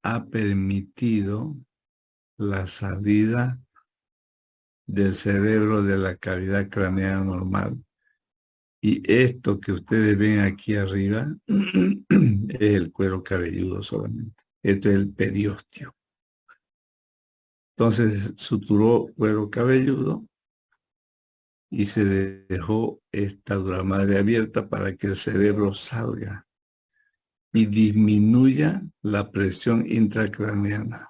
ha permitido la salida del cerebro de la cavidad craneal normal. Y esto que ustedes ven aquí arriba es el cuero cabelludo solamente. Esto es el periósteo. Entonces suturó cuero cabelludo y se dejó esta dura madre abierta para que el cerebro salga. y disminuya la presión intracraneana.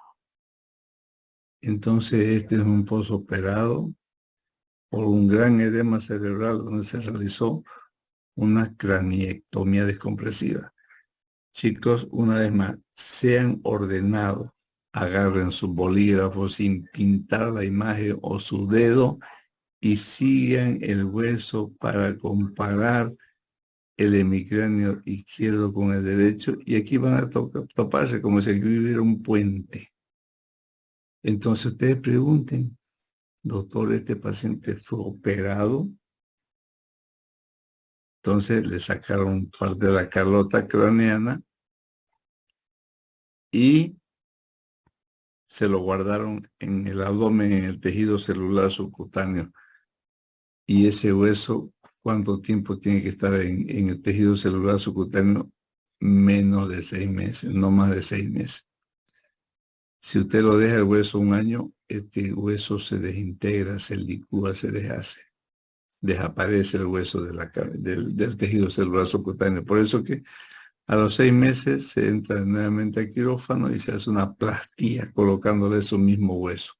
Entonces este es un posoperado por un gran edema cerebral donde se realizó una craniectomía descompresiva. Chicos, una vez más, sean ordenados, agarren sus bolígrafos sin pintar la imagen o su dedo y sigan el hueso para comparar el hemicráneo izquierdo con el derecho, y aquí van a toparse como si aquí hubiera un puente. Entonces ustedes pregunten, doctor, ¿este paciente fue operado? Entonces le sacaron parte de la calota craneana y se lo guardaron en el abdomen, en el tejido celular subcutáneo. Y ese hueso, ¿cuánto tiempo tiene que estar en el tejido celular subcutáneo? Menos de 6 meses, no más de 6 meses. Si usted lo deja el hueso un año, este hueso se desintegra, se licúa, se deshace. Desaparece el hueso del tejido celular subcutáneo. Por eso que a los 6 meses se entra nuevamente al quirófano y se hace una plastía colocándole su mismo hueso.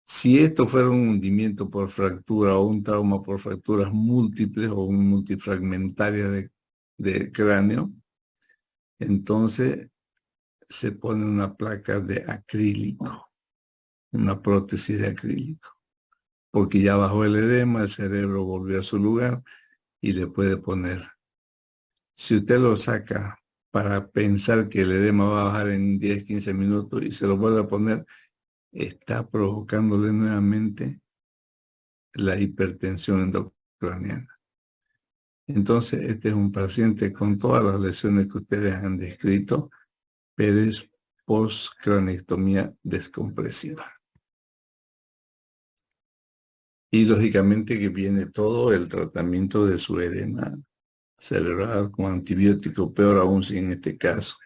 Si esto fuera un hundimiento por fractura o un trauma por fracturas múltiples o un multifragmentaria de cráneo, entonces se pone una placa de acrílico, una prótesis de acrílico, porque ya bajó el edema, el cerebro volvió a su lugar y le puede poner. Si usted lo saca para pensar que el edema va a bajar en 10, 15 minutos y se lo vuelve a poner, está provocándole nuevamente la hipertensión endocraniana. Entonces, este es un paciente con todas las lesiones que ustedes han descrito, pero es postcraniectomía descompresiva. Y lógicamente que viene todo el tratamiento de su edema cerebral con antibiótico, peor aún si en este caso,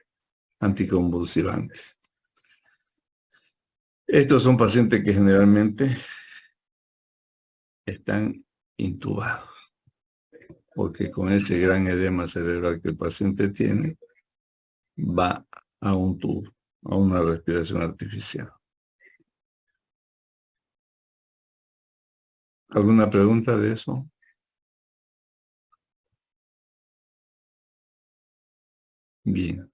anticonvulsivantes. Estos son pacientes que generalmente están intubados, porque con ese gran edema cerebral que el paciente tiene, va a un tubo, a una respiración artificial. ¿Alguna pregunta de eso? Bien.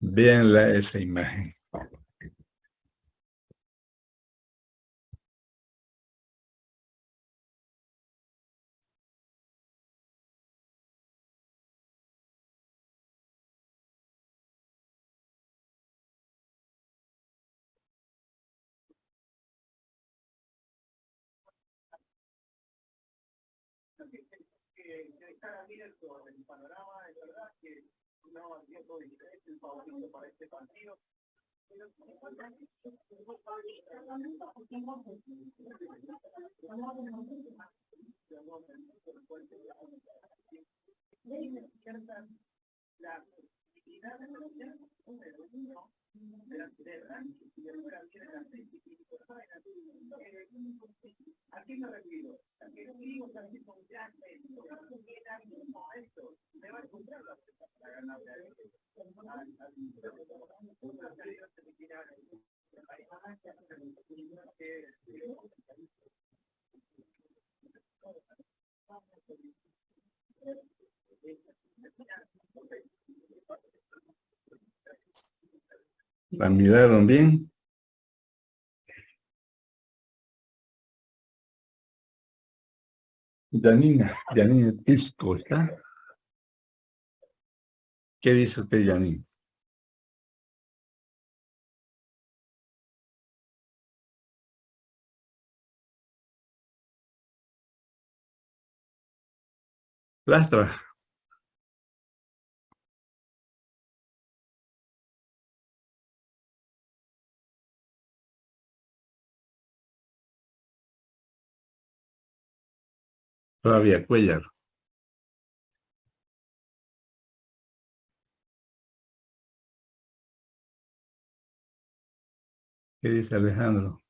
Véanla esa imagen. ¿La miraron bien? Janina Tisco, ¿está? ¿Qué dice usted, Janine? Lastra. Flavia Cuellar. ¿Qué dice Alejandro?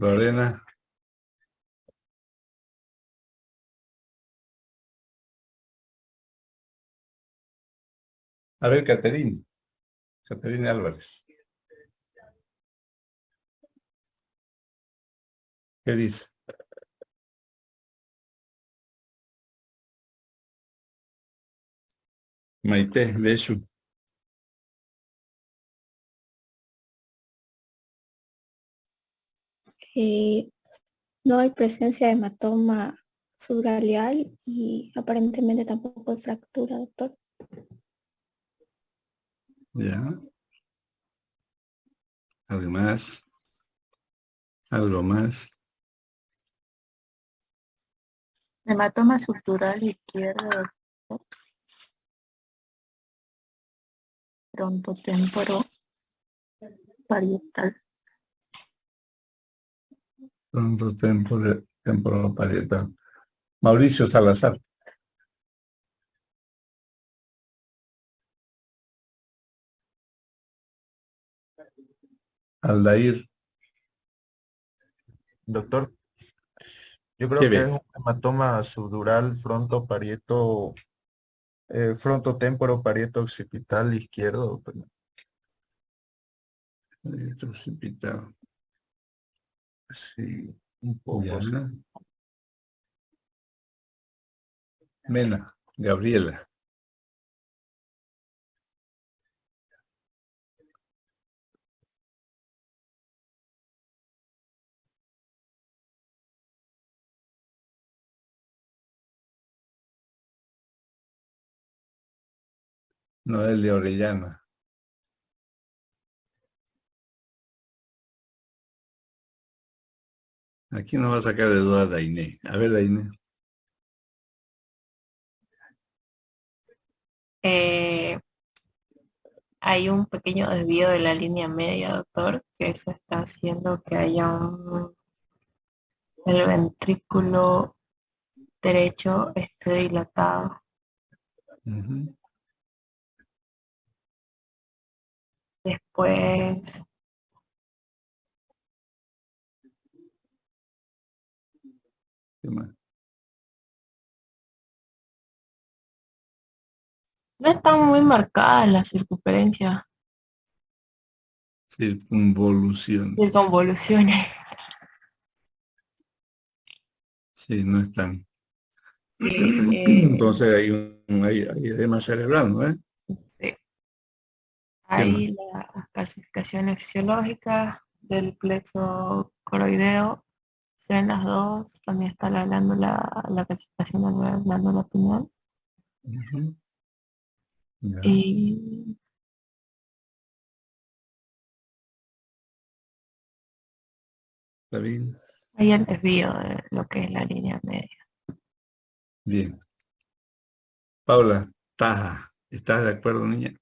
Lorena. A ver, Caterina Álvarez. ¿Qué dice? Maite, Beshu. No hay presencia de hematoma subgaleal y aparentemente tampoco hay fractura, doctor. Ya. ¿Algo más? ¿Algo más? Hematoma subdural izquierdo, frontotemporo parietal. Pronto temporal parietal. Mauricio Salazar. Aldair. Doctor, yo ¿Qué creo que es ve? un hematoma subdural frontotemporo parieto occipital izquierdo, doctor. Precipitado. Sí, un poco. Sí. Ya. Mena, Gabriela. Noelia Orellana. Aquí nos va a sacar de duda Dainé. A ver, Dainé. Hay un pequeño desvío de la línea media, doctor, que eso está haciendo que haya el ventrículo derecho esté dilatado. Ujú. Después, ¿Qué más? no están muy marcadas las circunferencias, Circunvolución. circunvoluciones. Sí, no están. Sí, Entonces hay edema cerebral, ¿no? sí. ¿Qué más? Hay las calcificaciones fisiológicas del plexo coroideo, se ven las dos, también está la glándula, la calcificación de la glándula pineal. Ujú. Ya, Y está bien. hay el desvío de lo que es la línea media. Bien. Paula, Taja. ¿Estás de acuerdo, niña?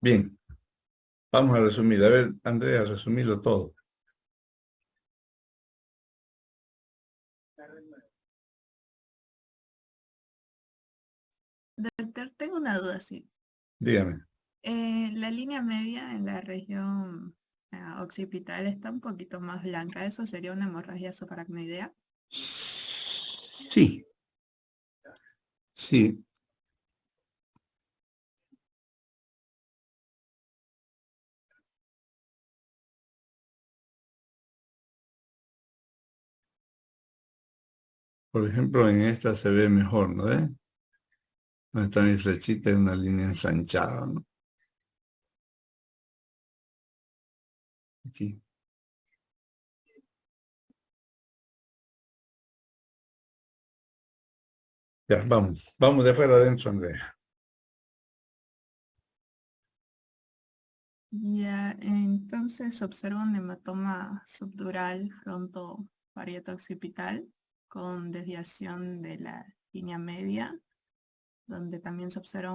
Bien. Vamos a resumir. A ver, Andrea, resumirlo todo. Doctor, tengo una duda, sí. Dígame. La línea media en la región occipital está un poquito más blanca. ¿Eso sería una hemorragia subaracnoidea? Sí, sí. Por ejemplo, en esta se ve mejor, ¿no? Donde está mi flechita en una línea ensanchada, ¿no? Aquí. Ya, vamos. Vamos de afuera adentro, Andrea. Ya, entonces observo un hematoma subdural fronto-parieto occipital con desviación de la línea media, donde también se observa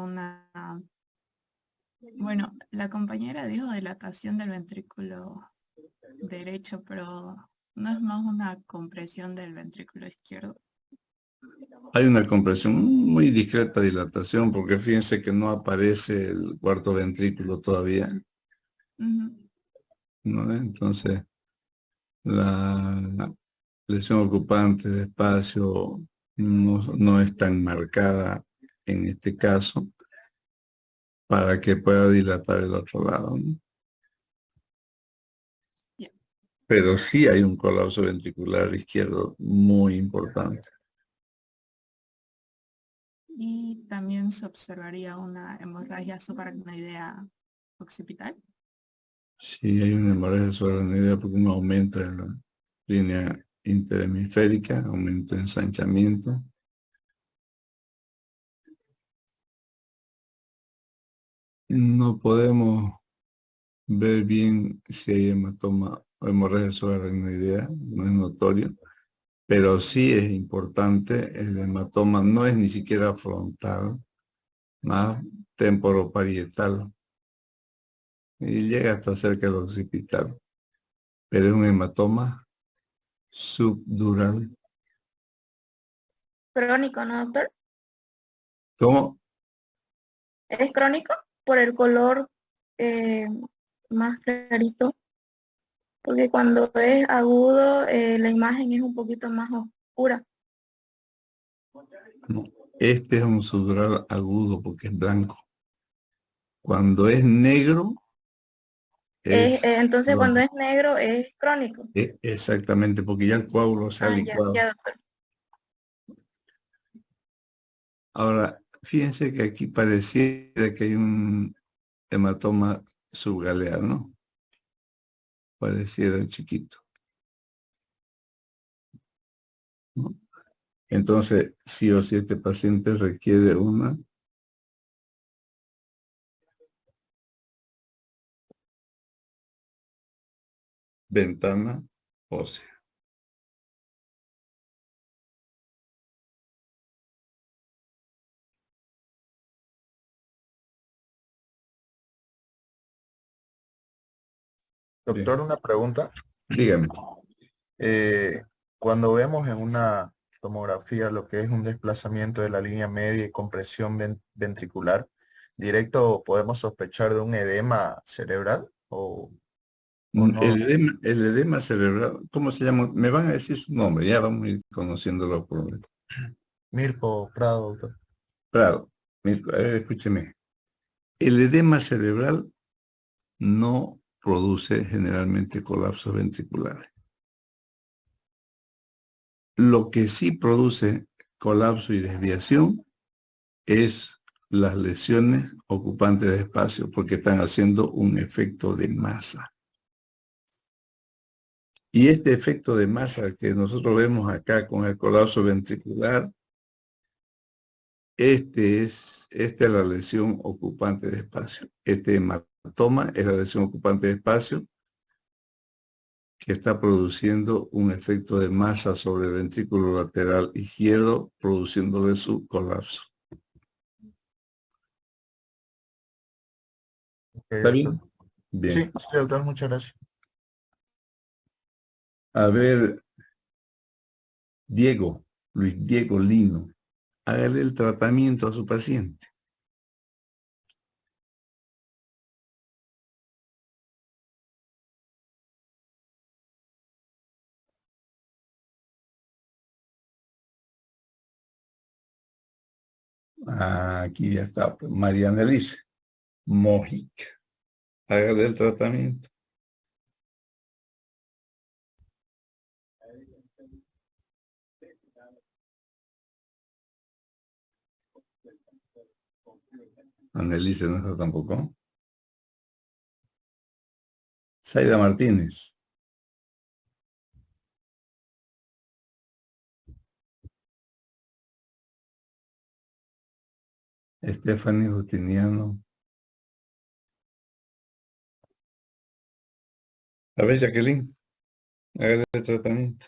bueno, la compañera dijo dilatación del ventrículo derecho, pero ¿No es más una compresión del ventrículo izquierdo? Hay una compresión muy discreta dilatación porque fíjense que no aparece el cuarto ventrículo todavía, Ujú. ¿no? Entonces, la lesión ocupante de espacio no es tan marcada en este caso para que pueda dilatar el otro lado, ¿no? Ya. Pero sí hay un colapso ventricular izquierdo muy importante. Y también se observaría una hemorragia subaracnoidea occipital. Sí hay una hemorragia subaracnoidea porque uno aumenta en la línea interhemisférica, aumenta el ensanchamiento. No podemos ver bien si hay hematoma o hemorragia subaracnoidea, no es notorio, pero sí es importante, el hematoma no es ni siquiera frontal, más temporoparietal, y llega hasta cerca del occipital, pero es un hematoma subdural. Crónico, ¿no, doctor? ¿Cómo? ¿Es crónico? Por el color eh, más clarito, porque cuando es agudo la imagen es un poquito más oscura. No, este es un subdural agudo porque es blanco. Cuando es negro, es Entonces cuando rojo. es negro es crónico. Exactamente, porque ya el coágulo se ha Ah, ya, licuado. ya, doctor. Ahora, fíjense que aquí pareciera que hay un hematoma subgaleal, ¿no? Pareciera chiquito, ¿no? Entonces, sí o sí este paciente requiere una ventana ósea. Bien, Doctor, una pregunta. dígame. Eh, Cuando vemos en una tomografía lo que es un desplazamiento de la línea media y compresión ventricular, directo podemos sospechar de un edema cerebral o no. El edema cerebral, ¿cómo se llama? Me van a decir su nombre, ya vamos a ir conociéndolo por un Mirko Prado, doctor. Claro, escúcheme. El edema cerebral no produce generalmente colapsos ventriculares. Lo que sí produce colapso y desviación es las lesiones ocupantes de espacio, porque están haciendo un efecto de masa. Y este efecto de masa que nosotros vemos acá con el colapso ventricular, esta es la lesión ocupante de espacio. Este hematoma es la lesión ocupante de espacio que está produciendo un efecto de masa sobre el ventrículo lateral izquierdo, produciéndole su colapso. Ok, ¿Está doctor. bien? Bien. Sí, sí, doctor, muchas gracias. A ver, Diego, Luis Diego Lino, hágale el tratamiento a su paciente. Aquí ya está, pues, Mariana Elise Mojica, hágale el tratamiento. Annelise no está tampoco. Zaida Martínez. Stephanie Justiniano. A ver, Jacqueline, hágale el tratamiento.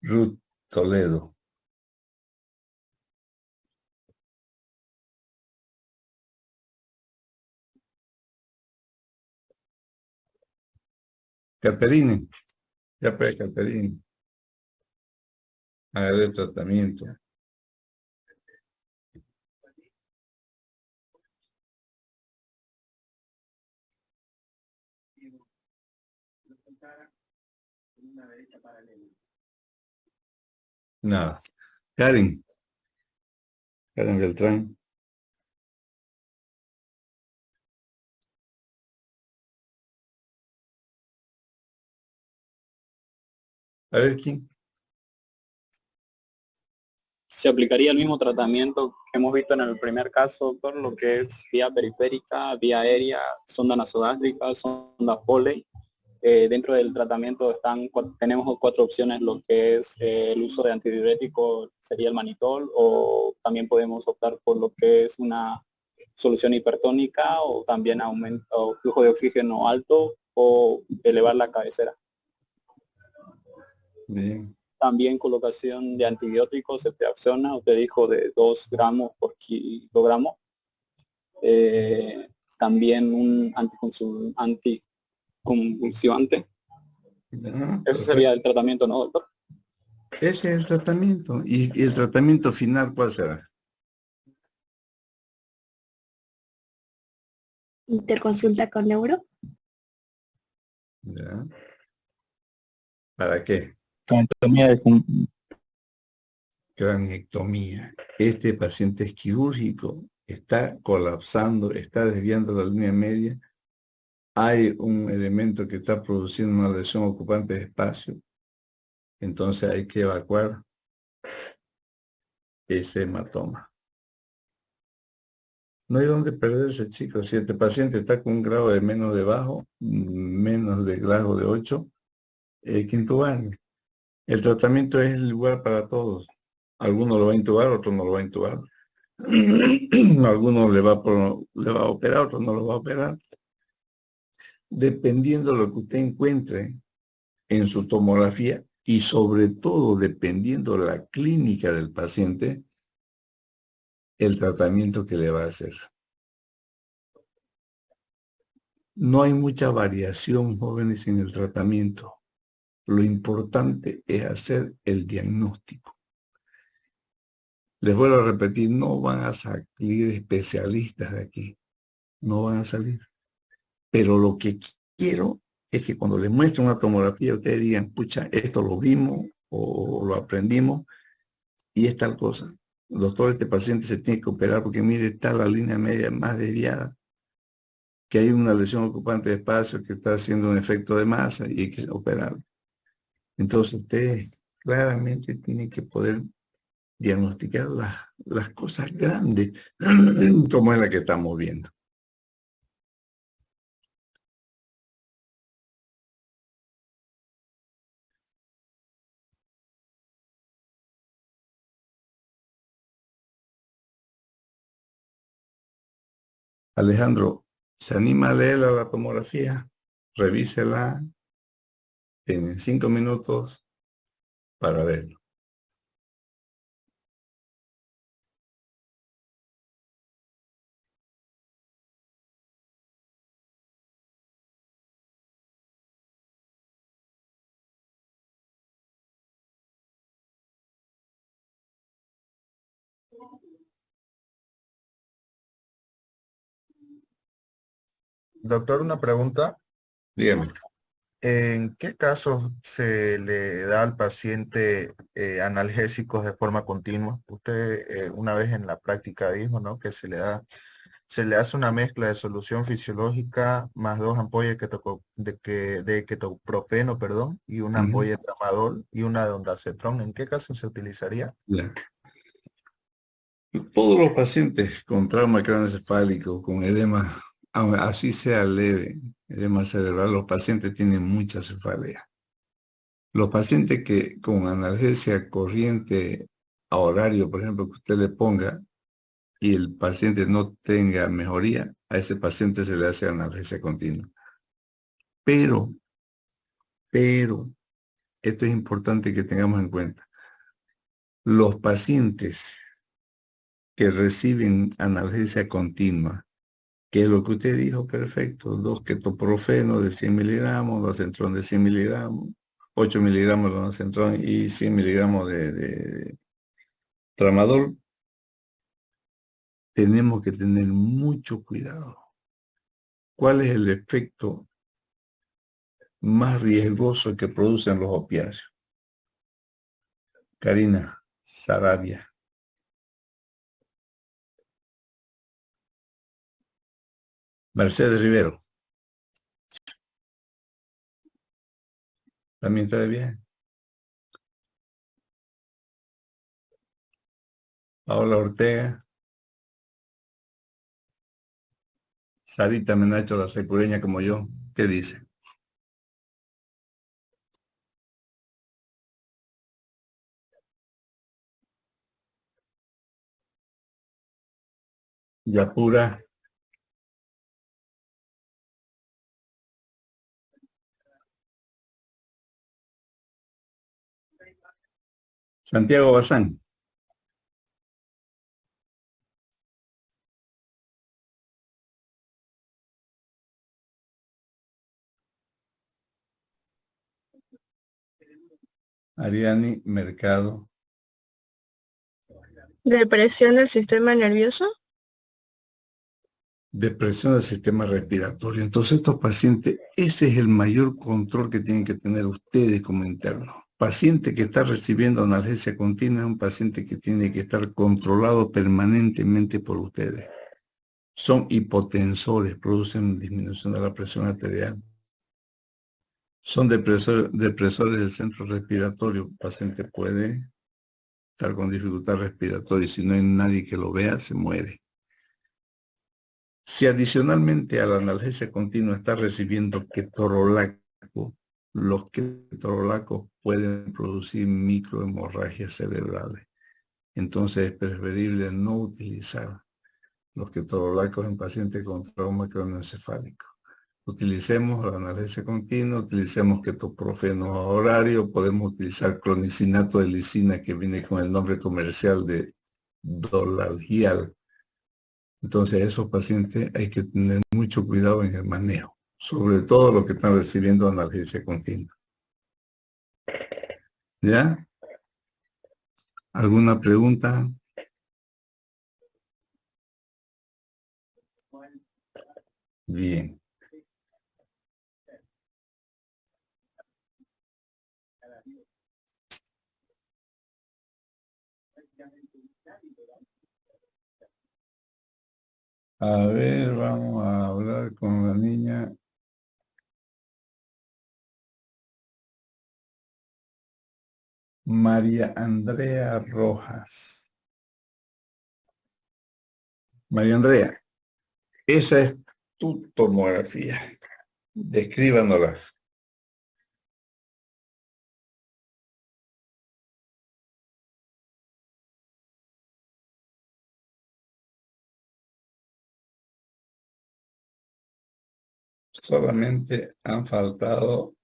Ruth Toledo. Caterine, ya pues, Caterine. Haga el tratamiento. Nada. Karen. Karen Beltrán. A ver, ¿quién? Se aplicaría el mismo tratamiento que hemos visto en el primer caso, doctor, lo que es vía periférica, vía aérea, sonda nasogástrica, sonda Foley. Dentro del tratamiento tenemos 4 opciones, lo que es el uso de antidiurético sería el manitol, o también podemos optar por lo que es una solución hipertónica, o también aumento flujo de oxígeno alto, o elevar la cabecera. Bien. También colocación de antibióticos, ceftriaxona, usted dijo de 2 gramos por kilogramo. También un anticonvulsivante. Eso sería el tratamiento, ¿no, doctor? Ese es el tratamiento. ¿Y el tratamiento final cuál será? Interconsulta con neuro. ¿Ya? ¿Para qué? Craniectomía. Este paciente es quirúrgico, está colapsando, está desviando la línea media. Hay un elemento que está produciendo una lesión ocupante de espacio. Entonces hay que evacuar ese hematoma. No hay dónde perderse, chicos. Si este paciente está con un grado de menos de bajo, menos de grado de 8, hay que intubarlo. El tratamiento es igual para todos. Algunos lo va a intubar, otros no lo va a intubar. Algunos le va a operar, otros no lo va a operar. Dependiendo de lo que usted encuentre en su tomografía y sobre todo dependiendo de la clínica del paciente, el tratamiento que le va a hacer. No hay mucha variación, jóvenes, en el tratamiento. Lo importante es hacer el diagnóstico. Les vuelvo a repetir, no van a salir especialistas de aquí. No van a salir. Pero lo que quiero es que cuando les muestre una tomografía, ustedes digan, pucha, esto lo vimos o lo aprendimos y es tal cosa. Doctor, este paciente se tiene que operar porque mire, está la línea media más desviada, que hay una lesión ocupante de espacio que está haciendo un efecto de masa y hay que operar. Entonces ustedes claramente tienen que poder diagnosticar las cosas grandes como es la que estamos viendo. Alejandro, ¿se anima a leer la tomografía? Revísela en 5 minutos para verlo. Doctor, una pregunta. Dígame. ¿En qué casos se le da al paciente analgésicos de forma continua? Usted una vez en la práctica dijo, ¿no?, que se le hace una mezcla de solución fisiológica más 2 ampollas de ketoprofeno, perdón, y una ampolla de tramadol y una de ondansetron. ¿En qué caso se utilizaría? Ya. Todos los pacientes con trauma craneoencefálico, con edema, así sea leve, edema cerebral, los pacientes tienen mucha cefalea. Los pacientes que con analgesia corriente a horario, por ejemplo, que usted le ponga y el paciente no tenga mejoría, a ese paciente se le hace analgesia continua. Pero, esto es importante que tengamos en cuenta. Los pacientes que reciben analgesia continua, ¿Qué es lo que usted dijo? Perfecto. 2 ketoprofeno de 100 miligramos, locentrón de 100 miligramos, 8 miligramos de locentrón y 100 miligramos de tramadol. Tenemos que tener mucho cuidado. ¿Cuál es el efecto más riesgoso que producen los opiáceos? Karina Sarabia. Mercedes Rivero. ¿También está de viaje? Paola Ortega. Sarita Menacho, la saipureña como yo. ¿Qué dice? Yapura. Santiago Bazán. Ariani Mercado. ¿Depresión del sistema nervioso? Depresión del sistema respiratorio. Entonces estos pacientes, ese es el mayor control que tienen que tener ustedes como internos. Paciente que está recibiendo analgesia continua es un paciente que tiene que estar controlado permanentemente por ustedes. Son hipotensores, producen disminución de la presión arterial. Son depresores del centro respiratorio. El paciente puede estar con dificultad respiratoria y si no hay nadie que lo vea, se muere. Si adicionalmente a la analgesia continua está recibiendo ketorolaco, los ketorolacos pueden producir microhemorragias cerebrales. Entonces es preferible no utilizar los ketorolacos en pacientes con trauma craneoencefálico. Utilicemos la analgesia continua, utilicemos ketoprofeno a horario, podemos utilizar clonicinato de lisina que viene con el nombre comercial de Dolalgial. Entonces, esos pacientes hay que tener mucho cuidado en el manejo, sobre todo los que están recibiendo analgesia continua. ¿Ya? ¿Alguna pregunta? Bien. A ver, vamos a hablar con la niña. María Andrea Rojas. María Andrea, esa es tu tomografía. Descríbanosla. Solamente han faltado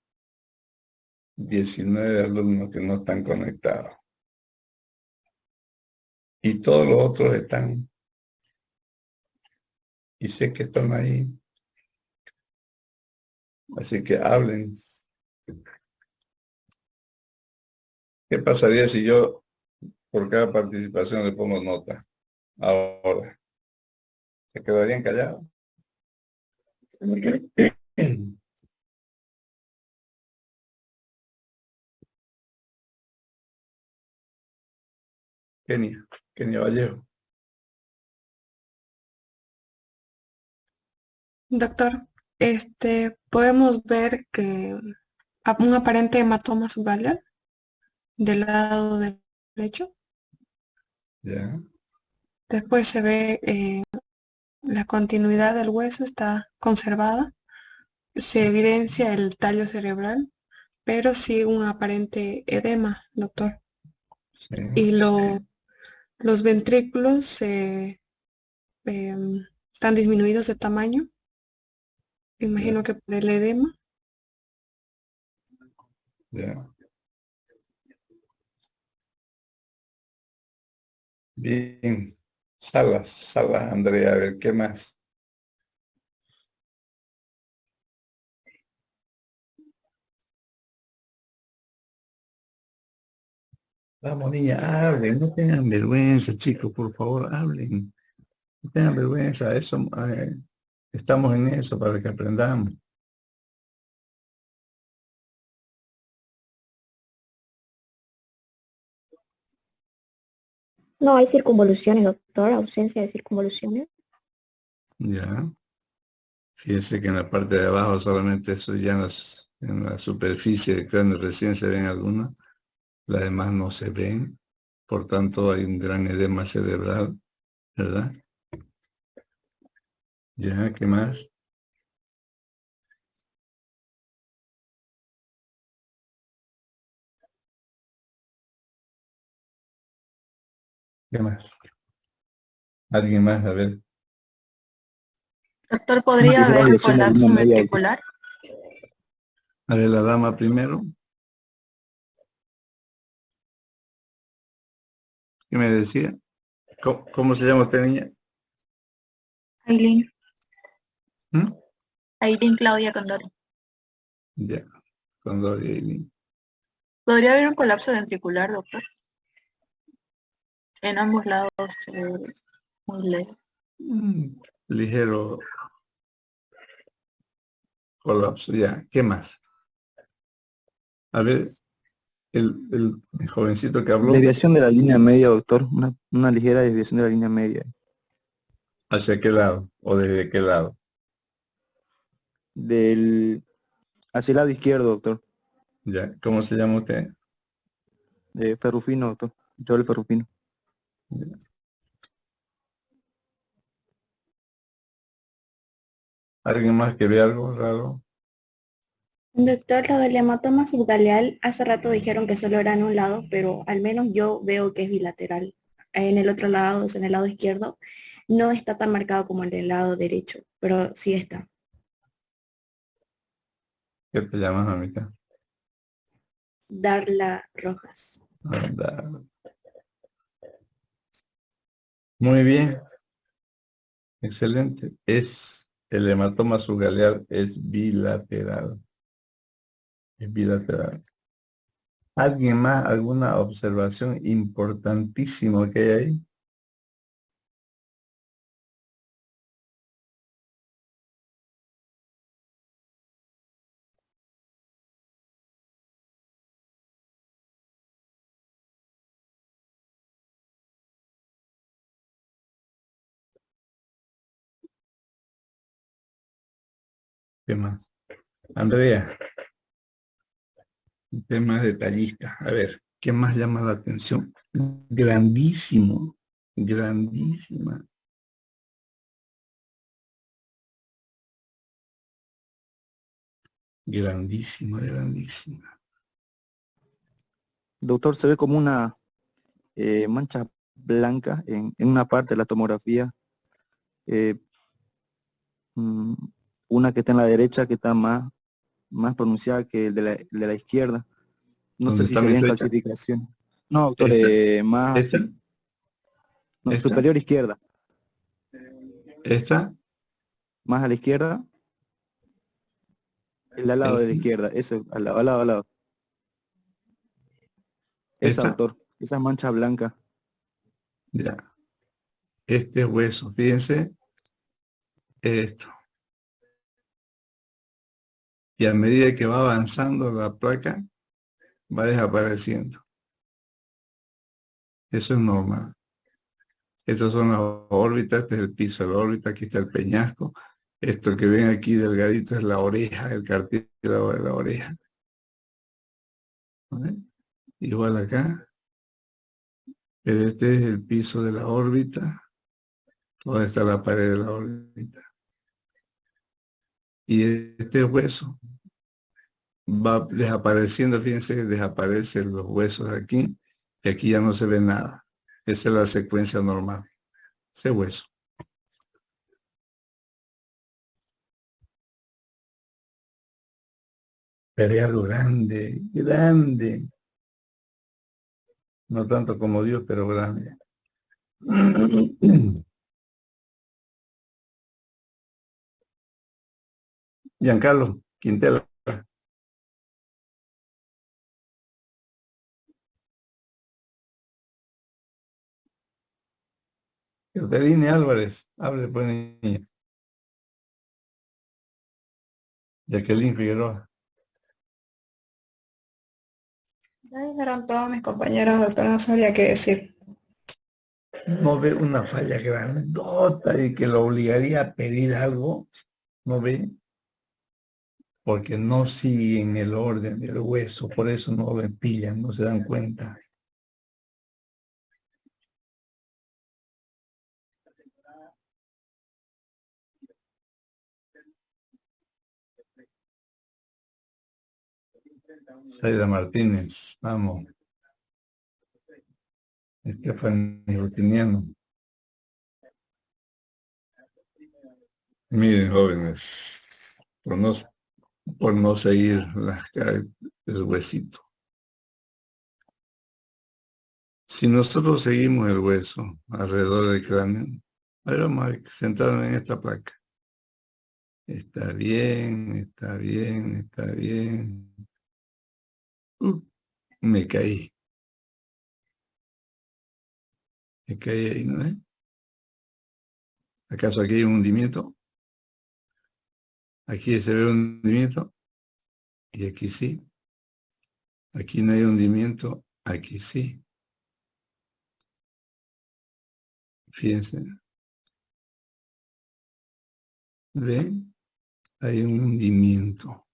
19 alumnos que no están conectados. Y todos los otros están. Y sé que están ahí. Así que hablen. ¿Qué pasaría si yo por cada participación le pongo nota? Ahora. ¿Se quedarían callados? Kenia Vallejo. Doctor, podemos ver que un aparente hematoma subgaleal del lado derecho. Ya. Después se ve la continuidad del hueso está conservada. Se evidencia el tallo cerebral, pero sí un aparente edema, doctor. Sí. Y los ventrículos están disminuidos de tamaño. Imagino que por el edema. Ya. Bien. Salas, Andrea, a ver, ¿qué más? Vamos, niña, hablen, no tengan vergüenza, chicos, por favor, hablen. No tengan vergüenza, eso, estamos en eso para que aprendamos. No hay circunvoluciones, doctor, ausencia de circunvoluciones. Ya. Fíjense que en la parte de abajo solamente eso ya en la superficie del cráneo recién se ven algunas, las demás no se ven, por tanto hay un gran edema cerebral, ¿verdad? Ya, ¿qué más? ¿Qué más? ¿Alguien más? A ver, Doctor, Una ¿podría ligera haber un desviación de la línea colapso media, doctor. ventricular? a ver la dama primero. ¿Qué me decía? ¿Cómo se llama usted, niña? Aileen. ¿Mm? Aileen Claudia Condori. Ya, con Doria y Lin. ¿Podría haber un colapso ventricular, doctor? En ambos lados, muy leve. Ligero colapso, ya. ¿Qué más? A ver, el jovencito que habló, Desviación de la línea media, doctor. Una ligera desviación de la línea media. ¿hacia qué lado? ¿O desde qué lado? Hacia el lado izquierdo, doctor. Ya, ¿cómo se llama usted? Ferrufino, doctor. Joel Ferrufino. Ya. ¿Alguien más que ve algo raro? Doctor, lo del hematoma subgaleal, hace rato dijeron que solo era en un lado, pero al menos yo veo que es bilateral. En el otro lado, o sea, en el lado izquierdo, no está tan marcado como en el lado derecho, pero sí está. ¿Qué te llamas, mamita? Darla Rojas. Anda. Muy bien, excelente. El hematoma subgaleal es bilateral. Es bilateral. ¿Alguien más? ¿Alguna observación importantísima que hay ahí? ¿Qué más? Andrea, un tema detallista. A ver, ¿qué más llama la atención? Grandísimo, grandísima. Grandísima, grandísima. Doctor, se ve como una mancha blanca en una parte de la tomografía. Eh, mm, una que está en la derecha que está más pronunciada que el de la izquierda. No sé ¿Dónde si está mi serían flecha? calcificaciones. No, doctor, ¿Esta? más ¿Esta? no, ¿Esta? superior izquierda. ¿Esta? Más a la izquierda, el de al lado de la ¿Esta? izquierda, eso, al lado, al lado, al lado. Esa, ¿Esta? doctor, esa mancha blanca. Ya. Este hueso, fíjense, esto. Y a medida que va avanzando la placa, va desapareciendo. Eso es normal. Estas son las órbitas, este es el piso de la órbita, aquí está el peñasco. Esto que ven aquí delgadito es la oreja, el cartílago de la oreja. ¿Vale? Igual acá. Pero este es el piso de la órbita. Toda está la pared de la órbita. Y este hueso va desapareciendo, fíjense que desaparecen los huesos de aquí, y aquí ya no se ve nada. Esa es la secuencia normal. Ese hueso. Pero es algo grande, grande. No tanto como Dios, pero grande. Giancarlo Quintela. Caterine Álvarez, hable pues, niña. Jacqueline Figueroa. Ya dijeron todos mis compañeros, doctor, no sabría qué decir. ¿No ve una falla grandota y que lo obligaría a pedir algo? ¿No ve? Porque no siguen el orden del hueso, por eso no lo pillan, no se dan cuenta. Zaida Martínez, vamos. Estefany Rutiniano. Miren, jóvenes, por no seguir el huesito. Si nosotros seguimos el hueso alrededor del cráneo, a ver, vamos a centrarnos en esta placa. Está bien, está bien, está bien. Me caí. Me caí ahí, ¿no es? ¿Acaso aquí hay un hundimiento? Aquí se ve un hundimiento y aquí sí. Aquí no hay hundimiento, aquí sí. Fíjense. ¿Ven? Hay un hundimiento.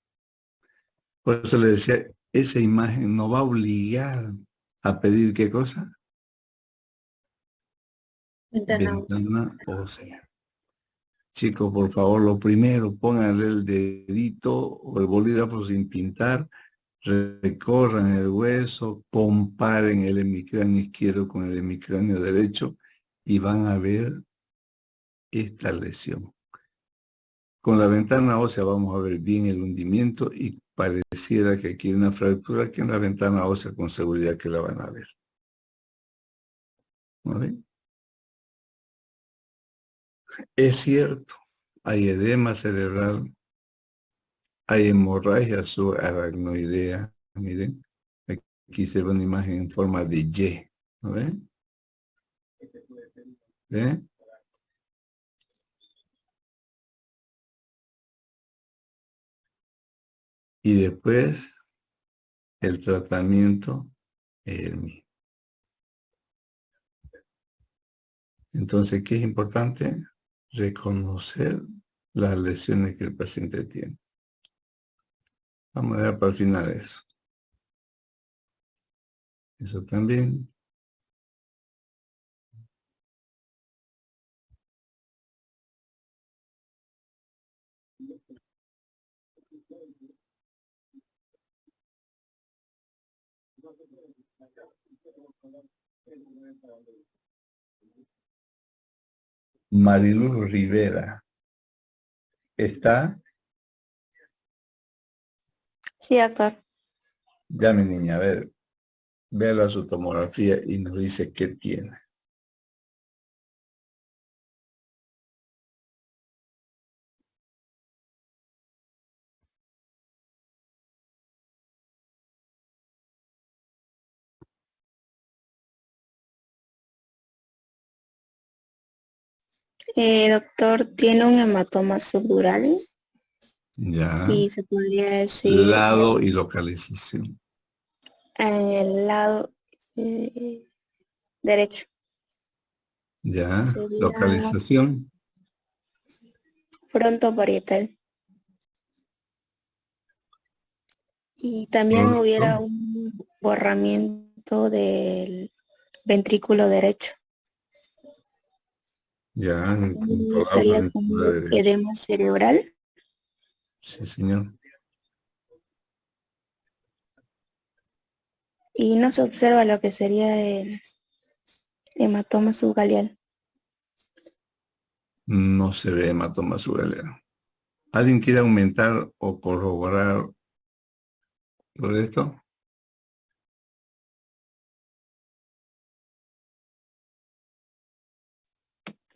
Por eso le decía, esa imagen nos va a obligar a pedir ¿qué cosa? Ventana ósea. Chicos, por favor, lo primero, pónganle el dedito o el bolígrafo sin pintar, recorran el hueso, comparen el hemicráneo izquierdo con el hemicráneo derecho y van a ver esta lesión. Con la ventana ósea vamos a ver bien el hundimiento y pareciera que aquí hay una fractura que en la ventana ósea con seguridad que la van a ver. ¿Vale? Es cierto, hay edema cerebral, hay hemorragia subaracnoidea. Miren, aquí se ve una imagen en forma de Y. ¿No ven? ¿Ven? Y después el tratamiento ERMI. Entonces, ¿qué es importante? Reconocer las lesiones que el paciente tiene. Vamos a ver para el final eso. Eso también. Mariluz Rivera. ¿Está? Sí, doctor. Ya, mi niña, a ver. Vea su tomografía y nos dice qué tiene. Doctor, tiene un hematoma subdural Ya. y se podría decir Lado y localización. en el lado derecho. Ya. Sería Localización. frontoparietal. Y también Pronto. hubiera un borramiento del ventrículo derecho. Ya. Estaría como edema cerebral. Sí, señor. Y no se observa lo que sería el hematoma subgaleal. No se ve hematoma subgaleano. ¿Alguien quiere aumentar o corroborar lo de esto?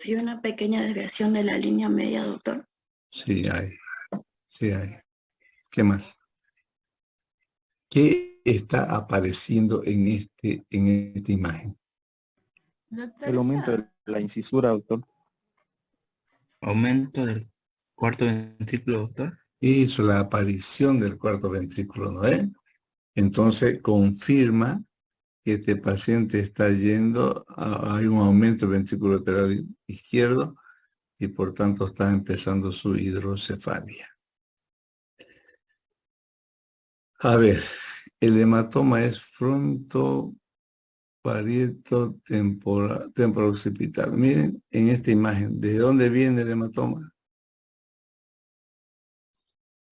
Hay una pequeña desviación de la línea media, doctor. Sí hay. Sí hay. ¿Qué más? ¿Qué está apareciendo en esta imagen? Doctor, El aumento de la incisura, doctor. Aumento del cuarto ventrículo, doctor. Hizo la aparición del cuarto ventrículo, ¿no es? Entonces confirma que este paciente está yendo, hay un aumento del ventrículo lateral izquierdo y por tanto está empezando su hidrocefalia. A ver, el hematoma es frontoparieto temporooccipital. Miren en esta imagen, ¿de dónde viene el hematoma?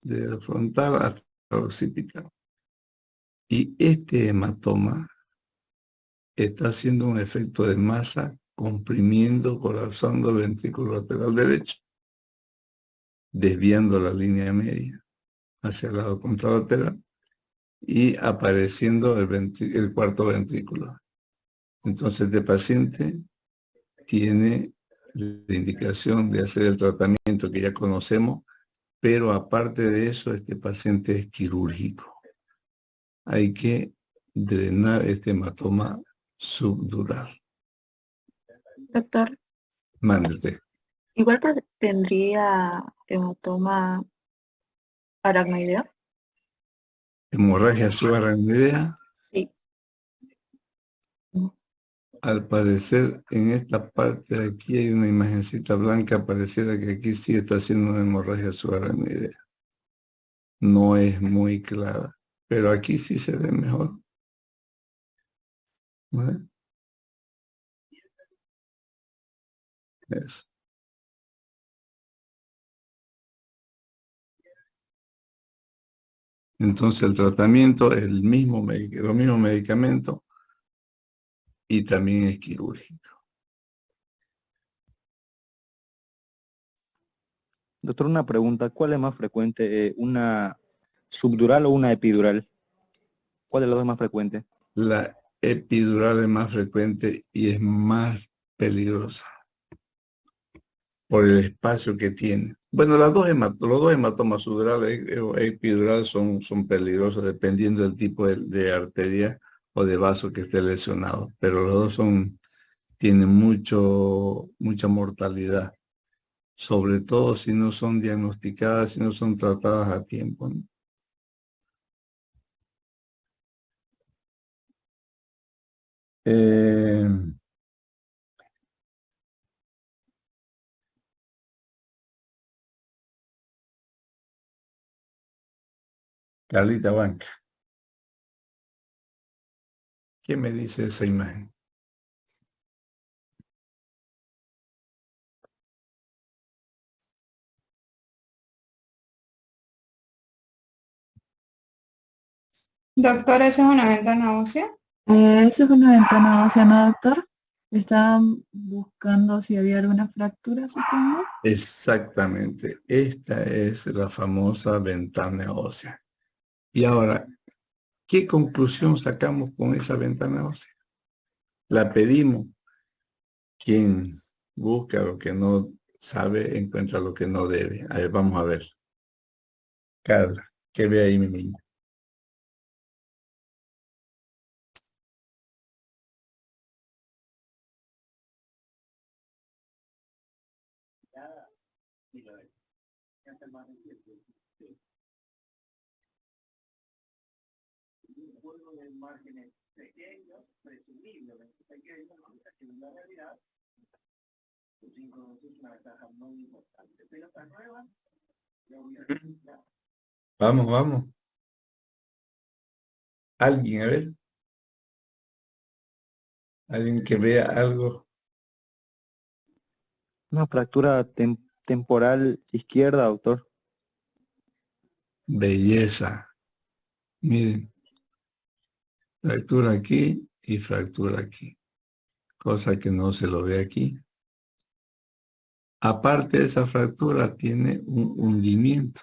Del frontal hasta el occipital. Y este hematoma está haciendo un efecto de masa, comprimiendo, colapsando el ventrículo lateral derecho, desviando la línea media hacia el lado contralateral y apareciendo el cuarto ventrículo. Entonces, este paciente tiene la indicación de hacer el tratamiento que ya conocemos, pero aparte de eso, este paciente es quirúrgico. Hay que drenar este hematoma subdural. Doctor, Mándete. igual tendría hematoma aracnoideo. Hemorragia subaracnoidea. Sí. Al parecer, en esta parte de aquí hay una imagencita blanca. Pareciera que aquí sí está haciendo una hemorragia subaracnoidea. No es muy clara, pero aquí sí se ve mejor. ¿Vale? Eso. Entonces el tratamiento es los mismos medicamentos y también es quirúrgico. Doctor, una pregunta. ¿Cuál es más frecuente? ¿Una subdural o una epidural? ¿Cuál de las dos es más frecuente? La epidural es más frecuente y es más peligrosa por el espacio que tiene. Bueno, los dos hematomas subdurales e epidurales son peligrosos dependiendo del tipo de arteria o de vaso que esté lesionado, pero los dos tienen mucha mortalidad, sobre todo si no son diagnosticadas, si no son tratadas a tiempo, ¿no? Carlita Banca, ¿qué me dice esa imagen? Doctor, ¿esa es una ventana ósea? Eso es una ventana ósea, ¿no, doctor? Estaban buscando si había alguna fractura, supongo. Exactamente, esta es la famosa ventana ósea. Y ahora, ¿qué conclusión sacamos con esa ventana ósea? La pedimos. Quien busca lo que no sabe, encuentra lo que no debe. A ver, vamos a ver. Carla, ¿qué ve ahí mi niña? Vamos, vamos. Alguien, a ver. Alguien que vea algo. Una fractura temporal izquierda, doctor. Belleza. Miren. Fractura aquí y fractura aquí. Cosa que no se lo ve aquí. Aparte de esa fractura, tiene un hundimiento.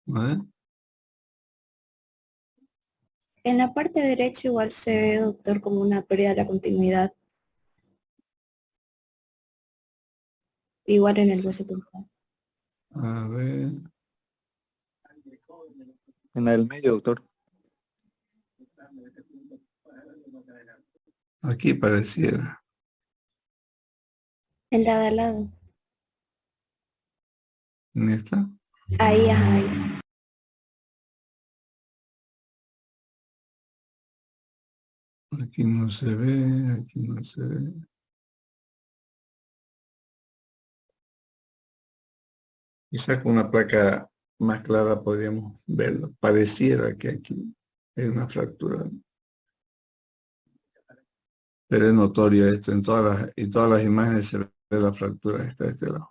¿Vale? En la parte derecha igual se ve, doctor, como una pérdida de la continuidad. Igual en el hueso temporal. A ver. En la del medio, doctor. Aquí pareciera. En la de al lado. ¿En esta? Ahí, ajá, ahí. Aquí no se ve, aquí no se ve. Quizá con una placa más clara podríamos verlo. Pareciera que aquí hay una fractura. Pero es notorio esto. En todas las imágenes se ve la fractura esta de este lado.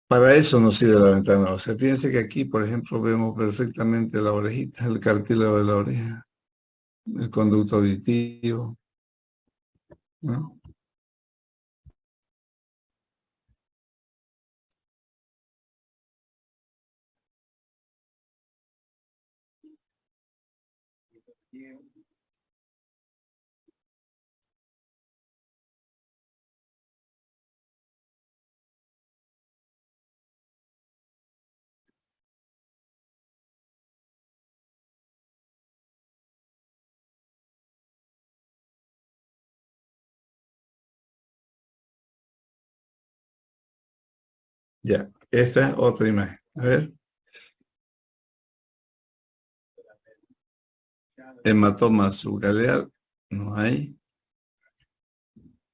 Para eso nos sirve la ventana. O sea, fíjense que aquí, por ejemplo, vemos perfectamente la orejita, el cartílago de la oreja, el conducto auditivo, ¿no? Ya, esta es otra imagen. A ver. Hematoma subgaleal, no hay.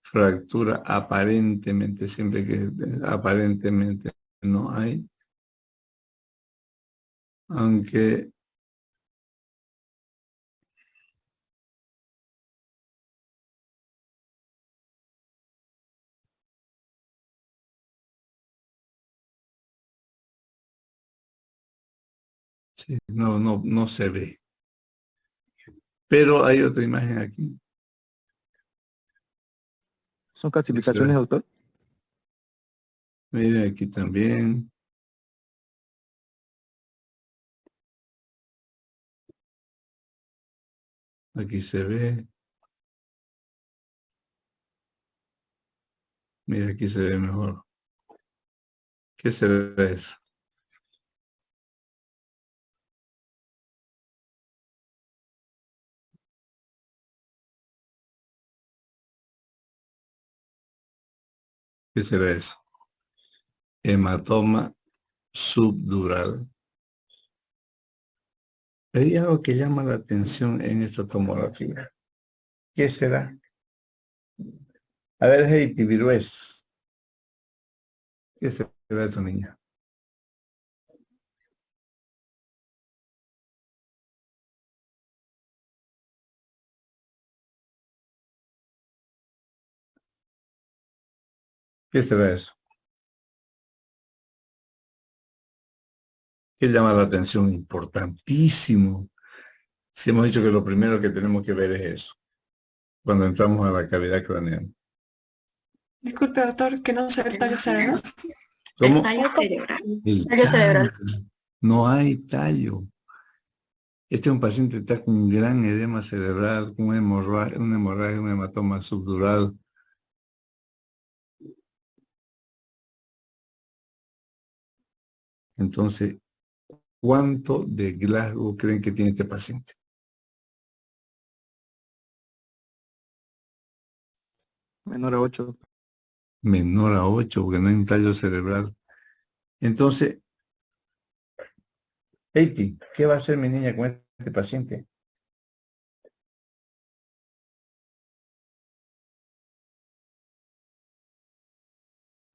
Fractura aparentemente, siempre que aparentemente no hay. Aunque sí, no se ve. Pero hay otra imagen aquí. ¿Son calcificaciones, doctor? Miren aquí también. Aquí se ve. Mira, aquí se ve mejor. ¿Qué será eso? ¿Qué será eso? Hematoma subdural. Hay algo que llama la atención en esta tomografía. ¿Qué será? A ver, Heidi Virués. ¿Qué será eso, niña? ¿Qué será eso? ¿Qué llama la atención? Importantísimo. Si hemos dicho que lo primero que tenemos que ver es eso, cuando entramos a la cavidad craneal. Disculpe, doctor, que no se ve el tallo cerebral. ¿Cómo? El tallo cerebral. El Tallo cerebral. tallo. No hay tallo. Este es un paciente que está con un gran edema cerebral, con una hemorragia, un hematoma subdural. Entonces, ¿cuánto de Glasgow creen que tiene este paciente? Menor a 8. Menor a 8, porque no hay un tallo cerebral. Entonces, Heidi, ¿qué va a hacer mi niña con este paciente?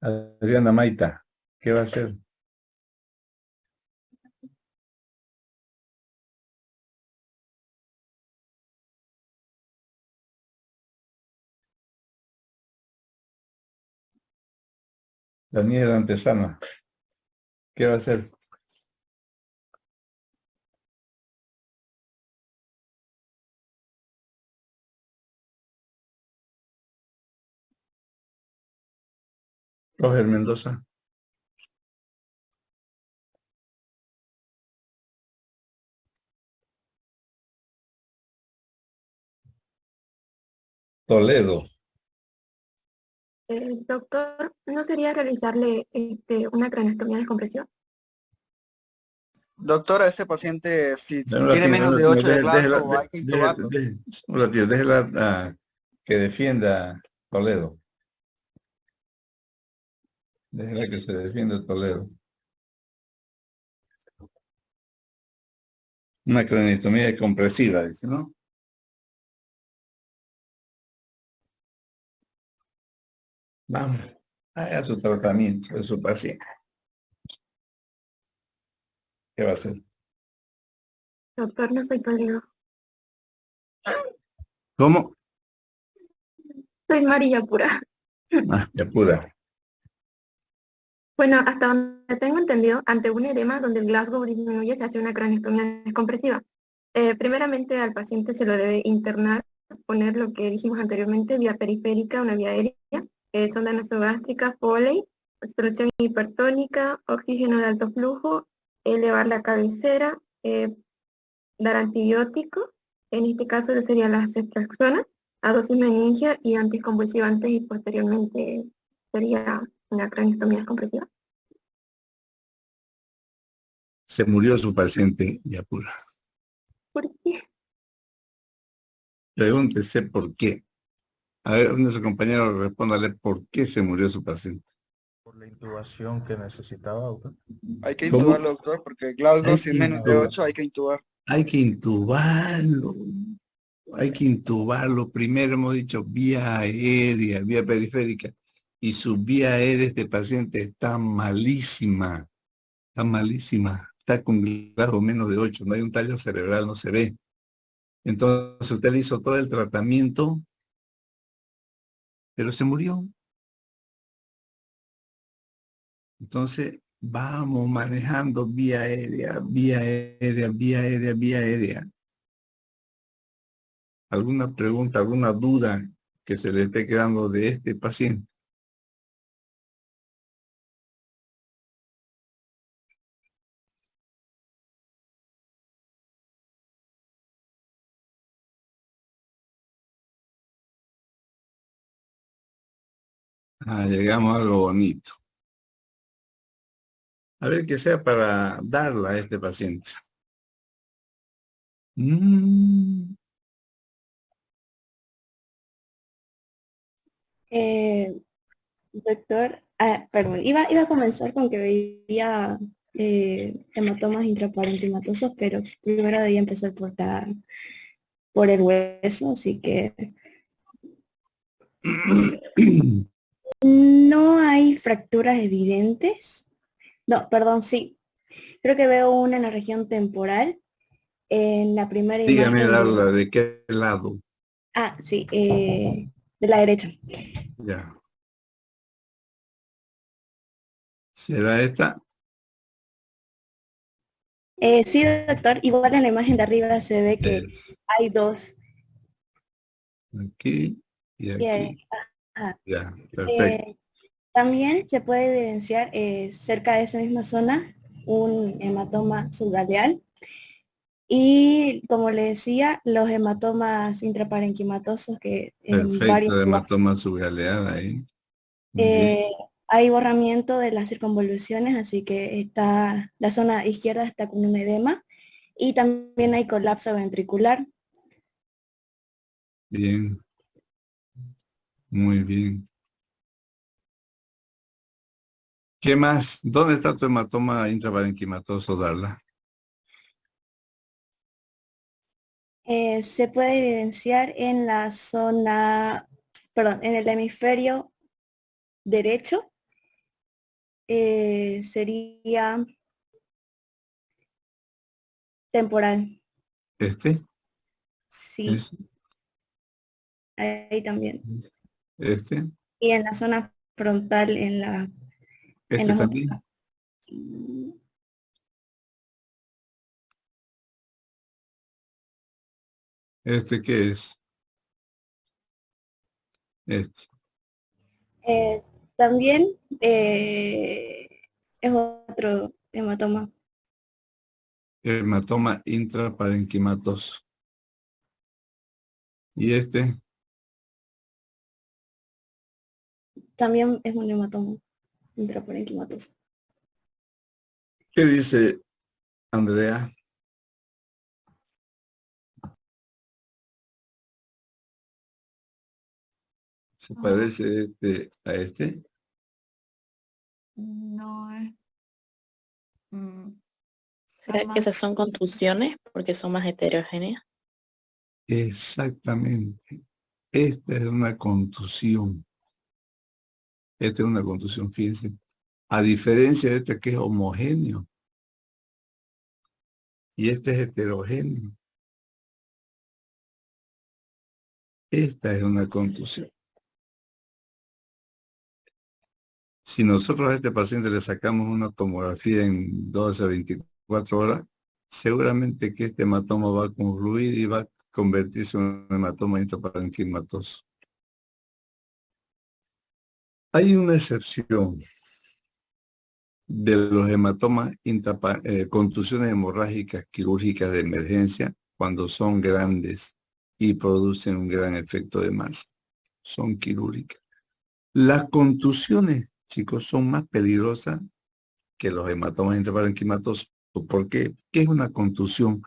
Adriana Maita, ¿qué va a hacer? Daniel Antesana, ¿qué va a hacer? Roger Mendoza. Toledo. Doctor, ¿no sería realizarle una craneostomía de descompresión? Doctora, este paciente, si Dame un tiene ratito, menos dame de un 8 ratito, de Glasgow, hay que intubarlo. un ratito, déjela que defienda Toledo. Déjela que se defienda Toledo. Una craneostomía compresiva, dice, ¿no? Vamos, haga su tratamiento de su paciente. ¿Qué va a hacer? Doctor, no soy Toledo. ¿Cómo? Soy María Pura. Ya puda. Bueno, hasta donde tengo entendido, ante un edema donde el Glasgow disminuye, se hace una craneostomía descompresiva. Primeramente al paciente se lo debe internar, poner lo que dijimos anteriormente, vía periférica, una vía aérea, sonda nasogástrica, Foley, solución hipertónica, oxígeno de alto flujo, elevar la cabecera, dar antibiótico, en este caso sería la ceftriaxona, a dosis meningia y anticonvulsivantes y posteriormente sería una craneostomía descompresiva. Se murió su paciente, ya pura. ¿Por qué? Pregúntese por qué. A ver, uno de sus compañeros respóndale por qué se murió su paciente. Por la intubación que necesitaba, doctor. Hay que ¿Cómo? intubarlo, doctor, porque Glasgow, Hay si que es menos de intubar. 8, hay que intubar. Hay que intubarlo. Hay que intubarlo. Primero hemos dicho vía aérea, vía periférica. Y su vía aérea de este paciente está malísima. Está malísima. Está con grado menos de 8. No hay un tallo cerebral, no se ve. Entonces usted le hizo todo el tratamiento, pero se murió. Entonces vamos manejando vía aérea, vía aérea, vía aérea, vía aérea. ¿Alguna pregunta, alguna duda que se le esté quedando de este paciente? Llegamos a algo bonito. A ver que sea para darla a este paciente. Doctor, perdón, iba a comenzar con que veía hematomas intraparenquimatosos, pero primero debía empezar por el hueso, así que no hay fracturas evidentes. No, perdón, sí. Creo que veo una en la región temporal. En la primera Dígame imagen darla de qué lado. sí, de la derecha. Ya. ¿Será esta? Sí, doctor, igual en la imagen de arriba se ve que hay dos. Aquí y aquí. Ajá. Ya, perfecto. También se puede evidenciar cerca de esa misma zona un hematoma subgaleal. Y como le decía, los hematomas intraparenquimatosos que en varios Perfecto, hematoma subgaleal ahí. hay borramiento de las circunvoluciones, así que está la zona izquierda está con un edema y también hay colapso ventricular. Bien. Muy bien. ¿Qué más? ¿Dónde está tu hematoma intraparenquimatoso, Darla? Se puede evidenciar en la zona, perdón, en el hemisferio derecho. Sería temporal. ¿Este? Sí. Ahí también. ¿Este? Y en la zona frontal, en ¿Este los también? otros. ¿Este qué es? Este. También es otro hematoma. Hematoma intraparenquimatoso. ¿Y este? También es un hematoma intraparenquimatoso. ¿Qué dice Andrea, ¿se parece a este? No es. ¿Será que esas son contusiones porque son más heterogéneas? Exactamente. Esta es una contusión. Esta es una contusión, fíjense. A diferencia de este que es homogéneo. Y este es heterogéneo. Esta es una contusión. Si nosotros a este paciente le sacamos una tomografía en 12 a 24 horas, seguramente que este hematoma va a confluir y va a convertirse en un hematoma intraparenquimatoso. Hay una excepción de los hematomas, contusiones hemorrágicas quirúrgicas de emergencia, cuando son grandes y producen un gran efecto de masa. Son quirúrgicas. Las contusiones, chicos, son más peligrosas que los hematomas intraparenquimatosos. ¿Por qué? ¿Qué es una contusión?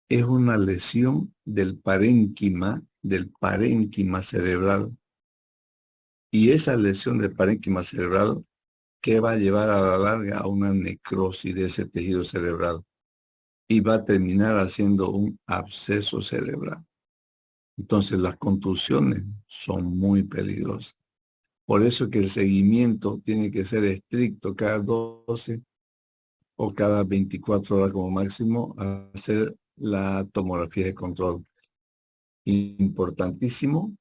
Es una lesión del parénquima cerebral. Y esa lesión del parénquima cerebral, ¿qué va a llevar a la larga? A una necrosis de ese tejido cerebral. Y va a terminar haciendo un absceso cerebral. Entonces las contusiones son muy peligrosas. Por eso que el seguimiento tiene que ser estricto cada 12 o cada 24 horas como máximo, a hacer la tomografía de control. Importantísimo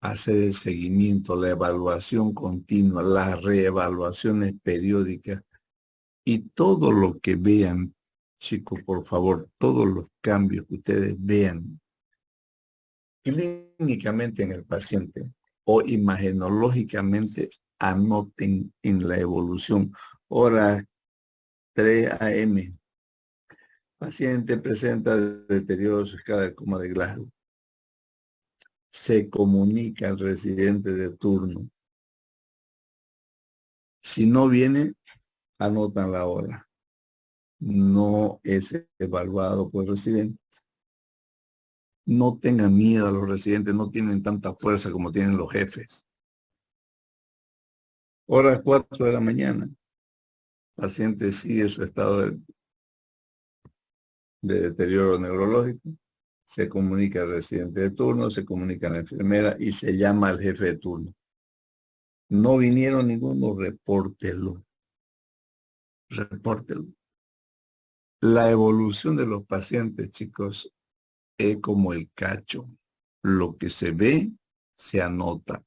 hacer el seguimiento, la evaluación continua, las reevaluaciones periódicas y todo lo que vean, chicos, por favor, todos los cambios que ustedes vean clínicamente en el paciente o imagenológicamente, anoten en la evolución. Hora 3 AM. Paciente presenta deterioro de su escala de coma de Glasgow. Se comunica al residente de turno. Si no viene, anotan la hora. No es evaluado por el residente. No tengan miedo a los residentes, no tienen tanta fuerza como tienen los jefes. Hora 4 de la mañana. Paciente sigue su estado de deterioro neurológico. Se comunica al residente de turno, se comunica a la enfermera y se llama al jefe de turno. No vinieron ninguno, repórtelo. Repórtelo. La evolución de los pacientes, chicos, es como el cacho. Lo que se ve, se anota.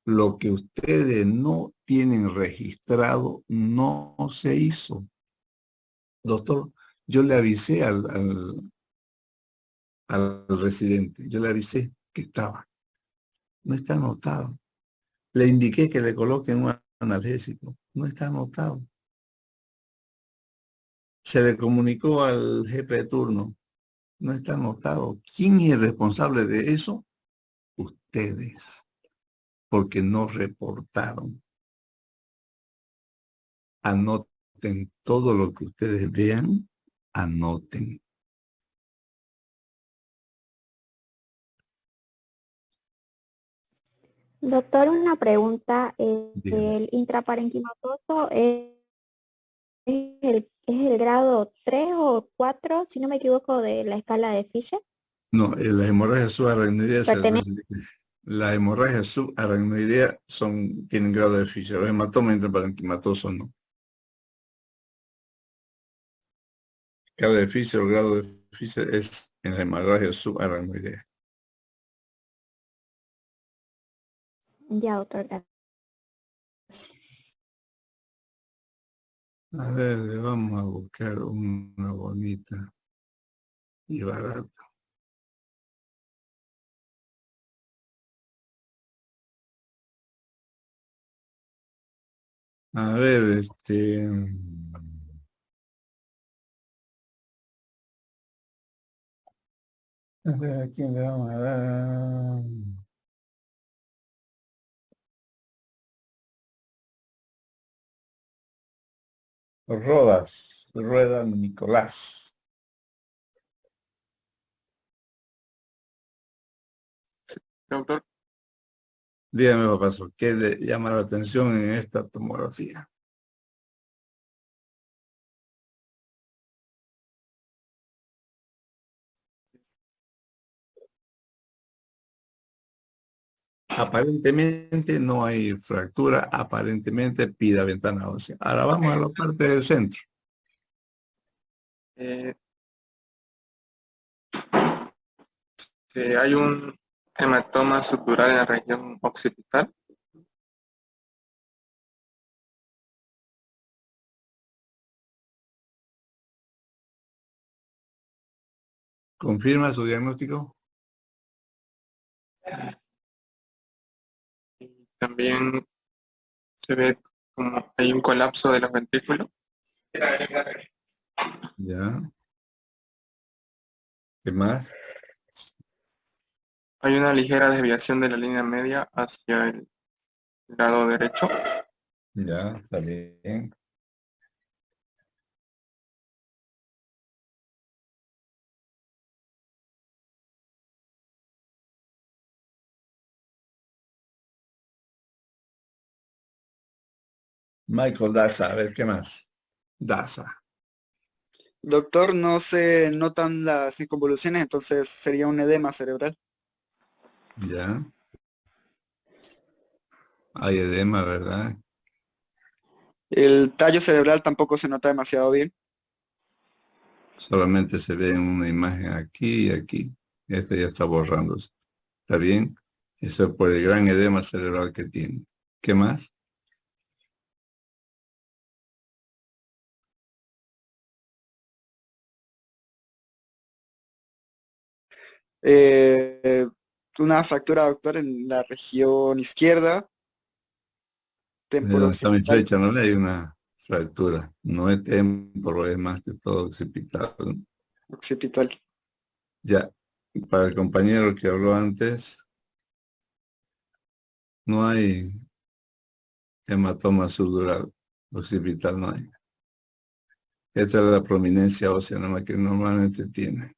Lo que ustedes no tienen registrado, no se hizo. Doctor, yo le avisé al residente, yo le avisé que estaba. No está anotado. Le indiqué que le coloquen un analgésico. No está anotado. Se le comunicó al jefe de turno. No está anotado. ¿Quién es el responsable de eso? Ustedes. Porque no reportaron. Anoten todo lo que ustedes vean. Anoten. Doctor, una pregunta. Dígame. ¿El intraparenquimatoso es el grado 3 o 4, si no me equivoco, de la escala de Fisher? No, la hemorragia subaracnoidea, Pertenece. la hemorragia subaracnoidea tienen grado de Fisher. Los hematomas intraparenquimatosos no. Grado de Fisher o grado de Fisher es en la hemorragia subaracnoidea. Ya, doctor. Gracias. A ver, le vamos a buscar una bonita y barata. A ver, a ver, ¿a quién le vamos a dar? Rodas. Rueda Nicolás. Doctor, Dígame, papazo, ¿qué le llama la atención en esta tomografía? Aparentemente no hay fractura, aparentemente pida ventana ósea. Ahora vamos a la parte del centro. hay un hematoma subdural en la región occipital. ¿Confirma su diagnóstico? También se ve como hay un colapso de los ventrículos. Ya. ¿Qué más? Hay una ligera desviación de la línea media hacia el lado derecho. Ya, está bien. Michael Daza, a ver, ¿qué más? Daza. Doctor, no se notan las circunvoluciones, entonces sería un edema cerebral. Ya. Hay edema, ¿verdad? El tallo cerebral tampoco se nota demasiado bien. Solamente se ve en una imagen aquí y aquí. Este ya está borrándose. ¿Está bien? Eso es por el gran edema cerebral que tiene. ¿Qué más? Una fractura, doctor, en la región izquierda, Donde está mi temporoccipital, flecha, no le hay una fractura. No es temporo, es más que todo occipital. occipital. Ya. Para el compañero que habló antes, no hay hematoma subdural. Occipital no hay. Esa es la prominencia ósea nada más que normalmente tiene.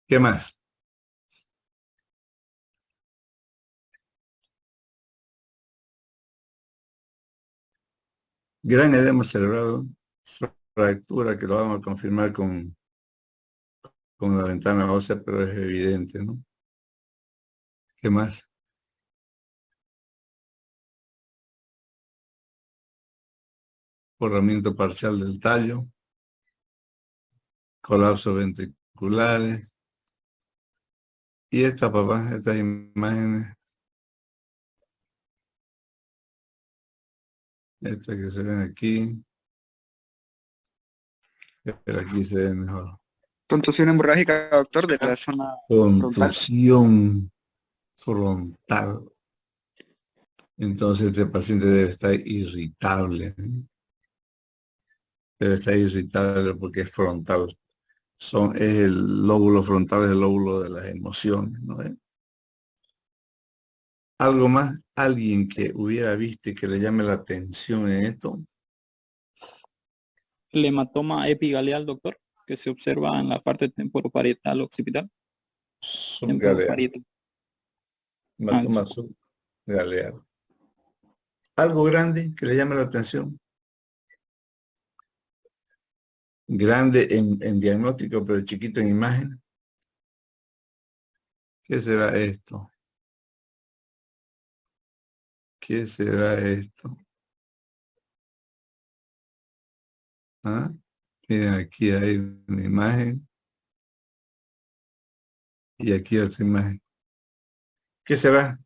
¿Qué más? Gran edema cerebral, fractura que lo vamos a confirmar con la ventana ósea, pero es evidente, ¿no? ¿Qué más? Borramiento parcial del tallo, colapso ventriculares. Y esta, papá, estas imágenes, estas que se ven aquí, pero aquí se ve mejor. Contusión hemorrágica, doctor, de la zona frontal. Contusión frontal. Entonces este paciente debe estar irritable. Debe estar irritable porque es frontal. Es el lóbulo frontal, es el lóbulo de las emociones, ¿no? ¿Algo más? ¿Alguien que hubiera visto y que le llame la atención en esto? El hematoma epigaleal, doctor, que se observa en la parte temporoparietal occipital. Subgaleal. Temporoparietal. Hematoma subgaleal. ¿Algo grande que le llame la atención? Grande en diagnóstico, pero chiquito en imagen. ¿Qué será esto? ¿Qué será esto? ¿Ah? Miren, aquí hay una imagen. Y aquí otra imagen. ¿Qué será?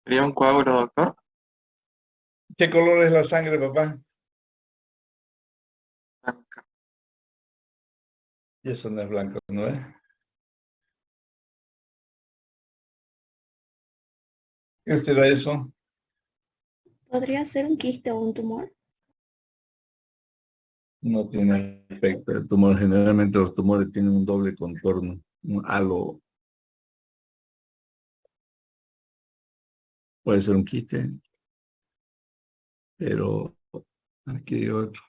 ¿Sería un coágulo, doctor? ¿Qué color es la sangre, papá? Blanca. Y eso no es blanco, ¿no es? ¿Qué será eso? ¿Podría ser un quiste o un tumor? No tiene aspecto de tumor. Generalmente los tumores tienen un doble contorno, un halo. Puede ser un quiste, pero aquí hay otro.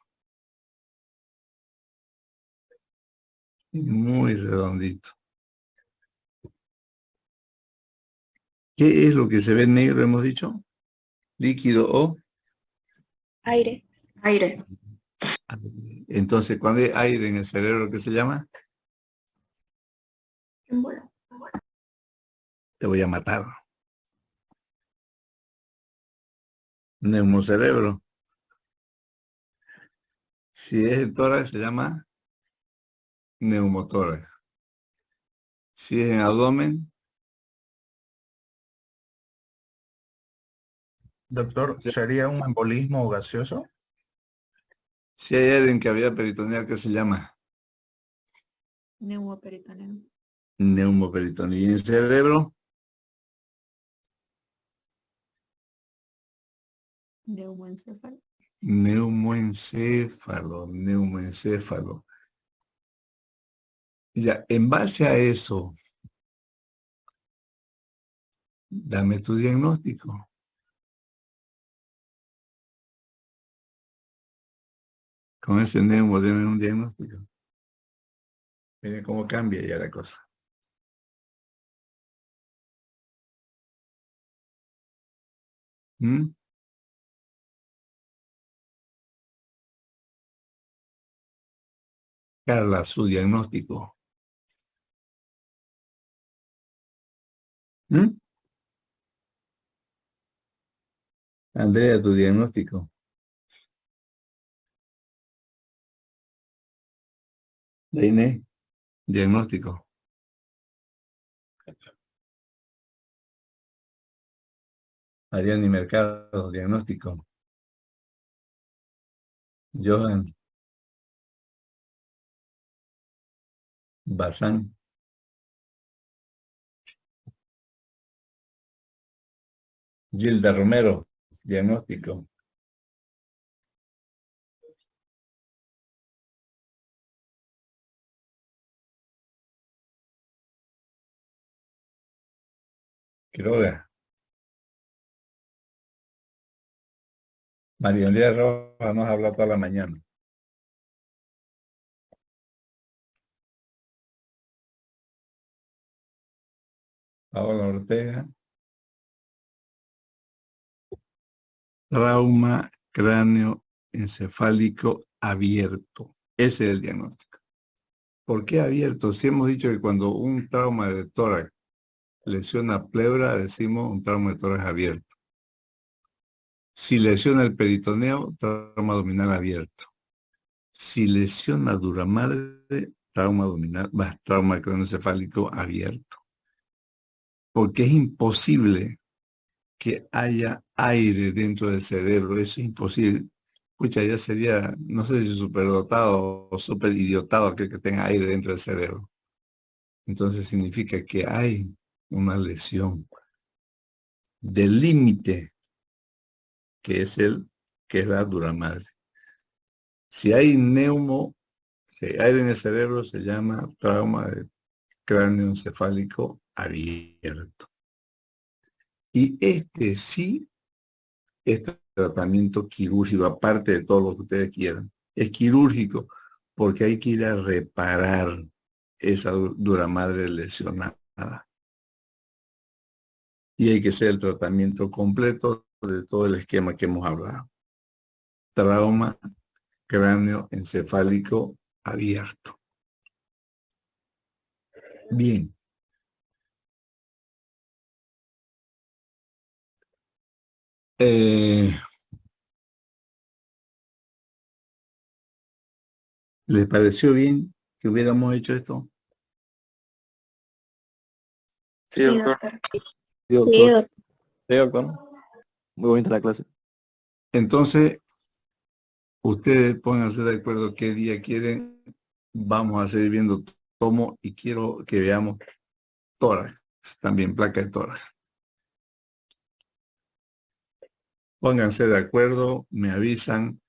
Muy redondito. ¿Qué es lo que se ve negro, hemos dicho? Líquido o Aire. Aire. entonces, cuando hay aire en el cerebro, ¿qué se llama? Te voy a matar. Neumocerebro. Si es el tórax, se llama neumotórax. Si es en abdomen, Doctor, ¿sería un embolismo gaseoso? si hay aire en cavidad peritoneal, ¿qué se llama? Neumoperitoneo. Neumoperitoneo. Y en el cerebro, Neumoencéfalo. neumoencéfalo. Ya, en base a eso, dame tu diagnóstico. Con ese neumo, deme un diagnóstico. Miren cómo cambia ya la cosa. ¿Mm? Carla, su diagnóstico. ¿Mm? Andrea, tu diagnóstico. Deine, diagnóstico. Ariani Mercado, diagnóstico. Johan Bazán. Gilda Romero, diagnóstico. Quiroga. María Olea Rojas nos ha hablado toda la mañana. Paola Ortega. Trauma cráneo encefálico abierto. Ese es el diagnóstico. ¿Por qué abierto? Si hemos dicho que cuando un trauma de tórax lesiona pleura, decimos un trauma de tórax abierto. Si lesiona el peritoneo, trauma abdominal abierto. Si lesiona dura madre, trauma abdominal, trauma craneoencefálico abierto. Porque es imposible que haya aire dentro del cerebro, eso es imposible. Pucha, ya sería, no sé si superdotado o super idiotado aquel que tenga aire dentro del cerebro. Entonces significa que hay una lesión del límite, que es la dura madre. Si hay si hay aire en el cerebro, se llama trauma de cráneo encefálico abierto. Y este sí es tratamiento quirúrgico, aparte de todo lo que ustedes quieran. Es quirúrgico porque hay que ir a reparar esa dura madre lesionada. Y hay que hacer el tratamiento completo de todo el esquema que hemos hablado. Trauma cráneo encefálico abierto. Bien. ¿Les pareció bien que hubiéramos hecho esto? Sí, doctor. Sí, doctor. Sí, doctor. Muy bonita la clase. Entonces, ustedes pónganse de acuerdo qué día quieren. Vamos a seguir viendo tomo y quiero que veamos tórax, también placa de tórax. Pónganse de acuerdo, me avisan.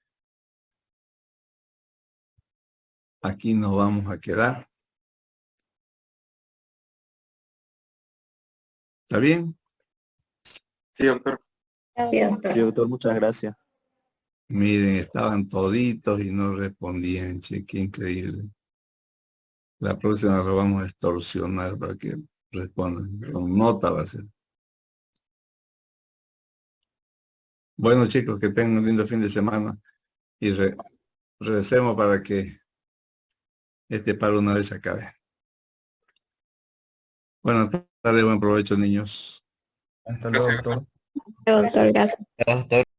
Aquí nos vamos a quedar. ¿Está bien? Sí, doctor. Sí, doctor, muchas gracias. Miren, estaban toditos y no respondían, che, qué increíble. La próxima lo vamos a extorsionar para que respondan. Con nota va a ser. Bueno, chicos, que tengan un lindo fin de semana y regresemos para que este paro una vez acabe. Buenas tardes, buen provecho, niños. Hasta luego, doctor. Doctor, gracias.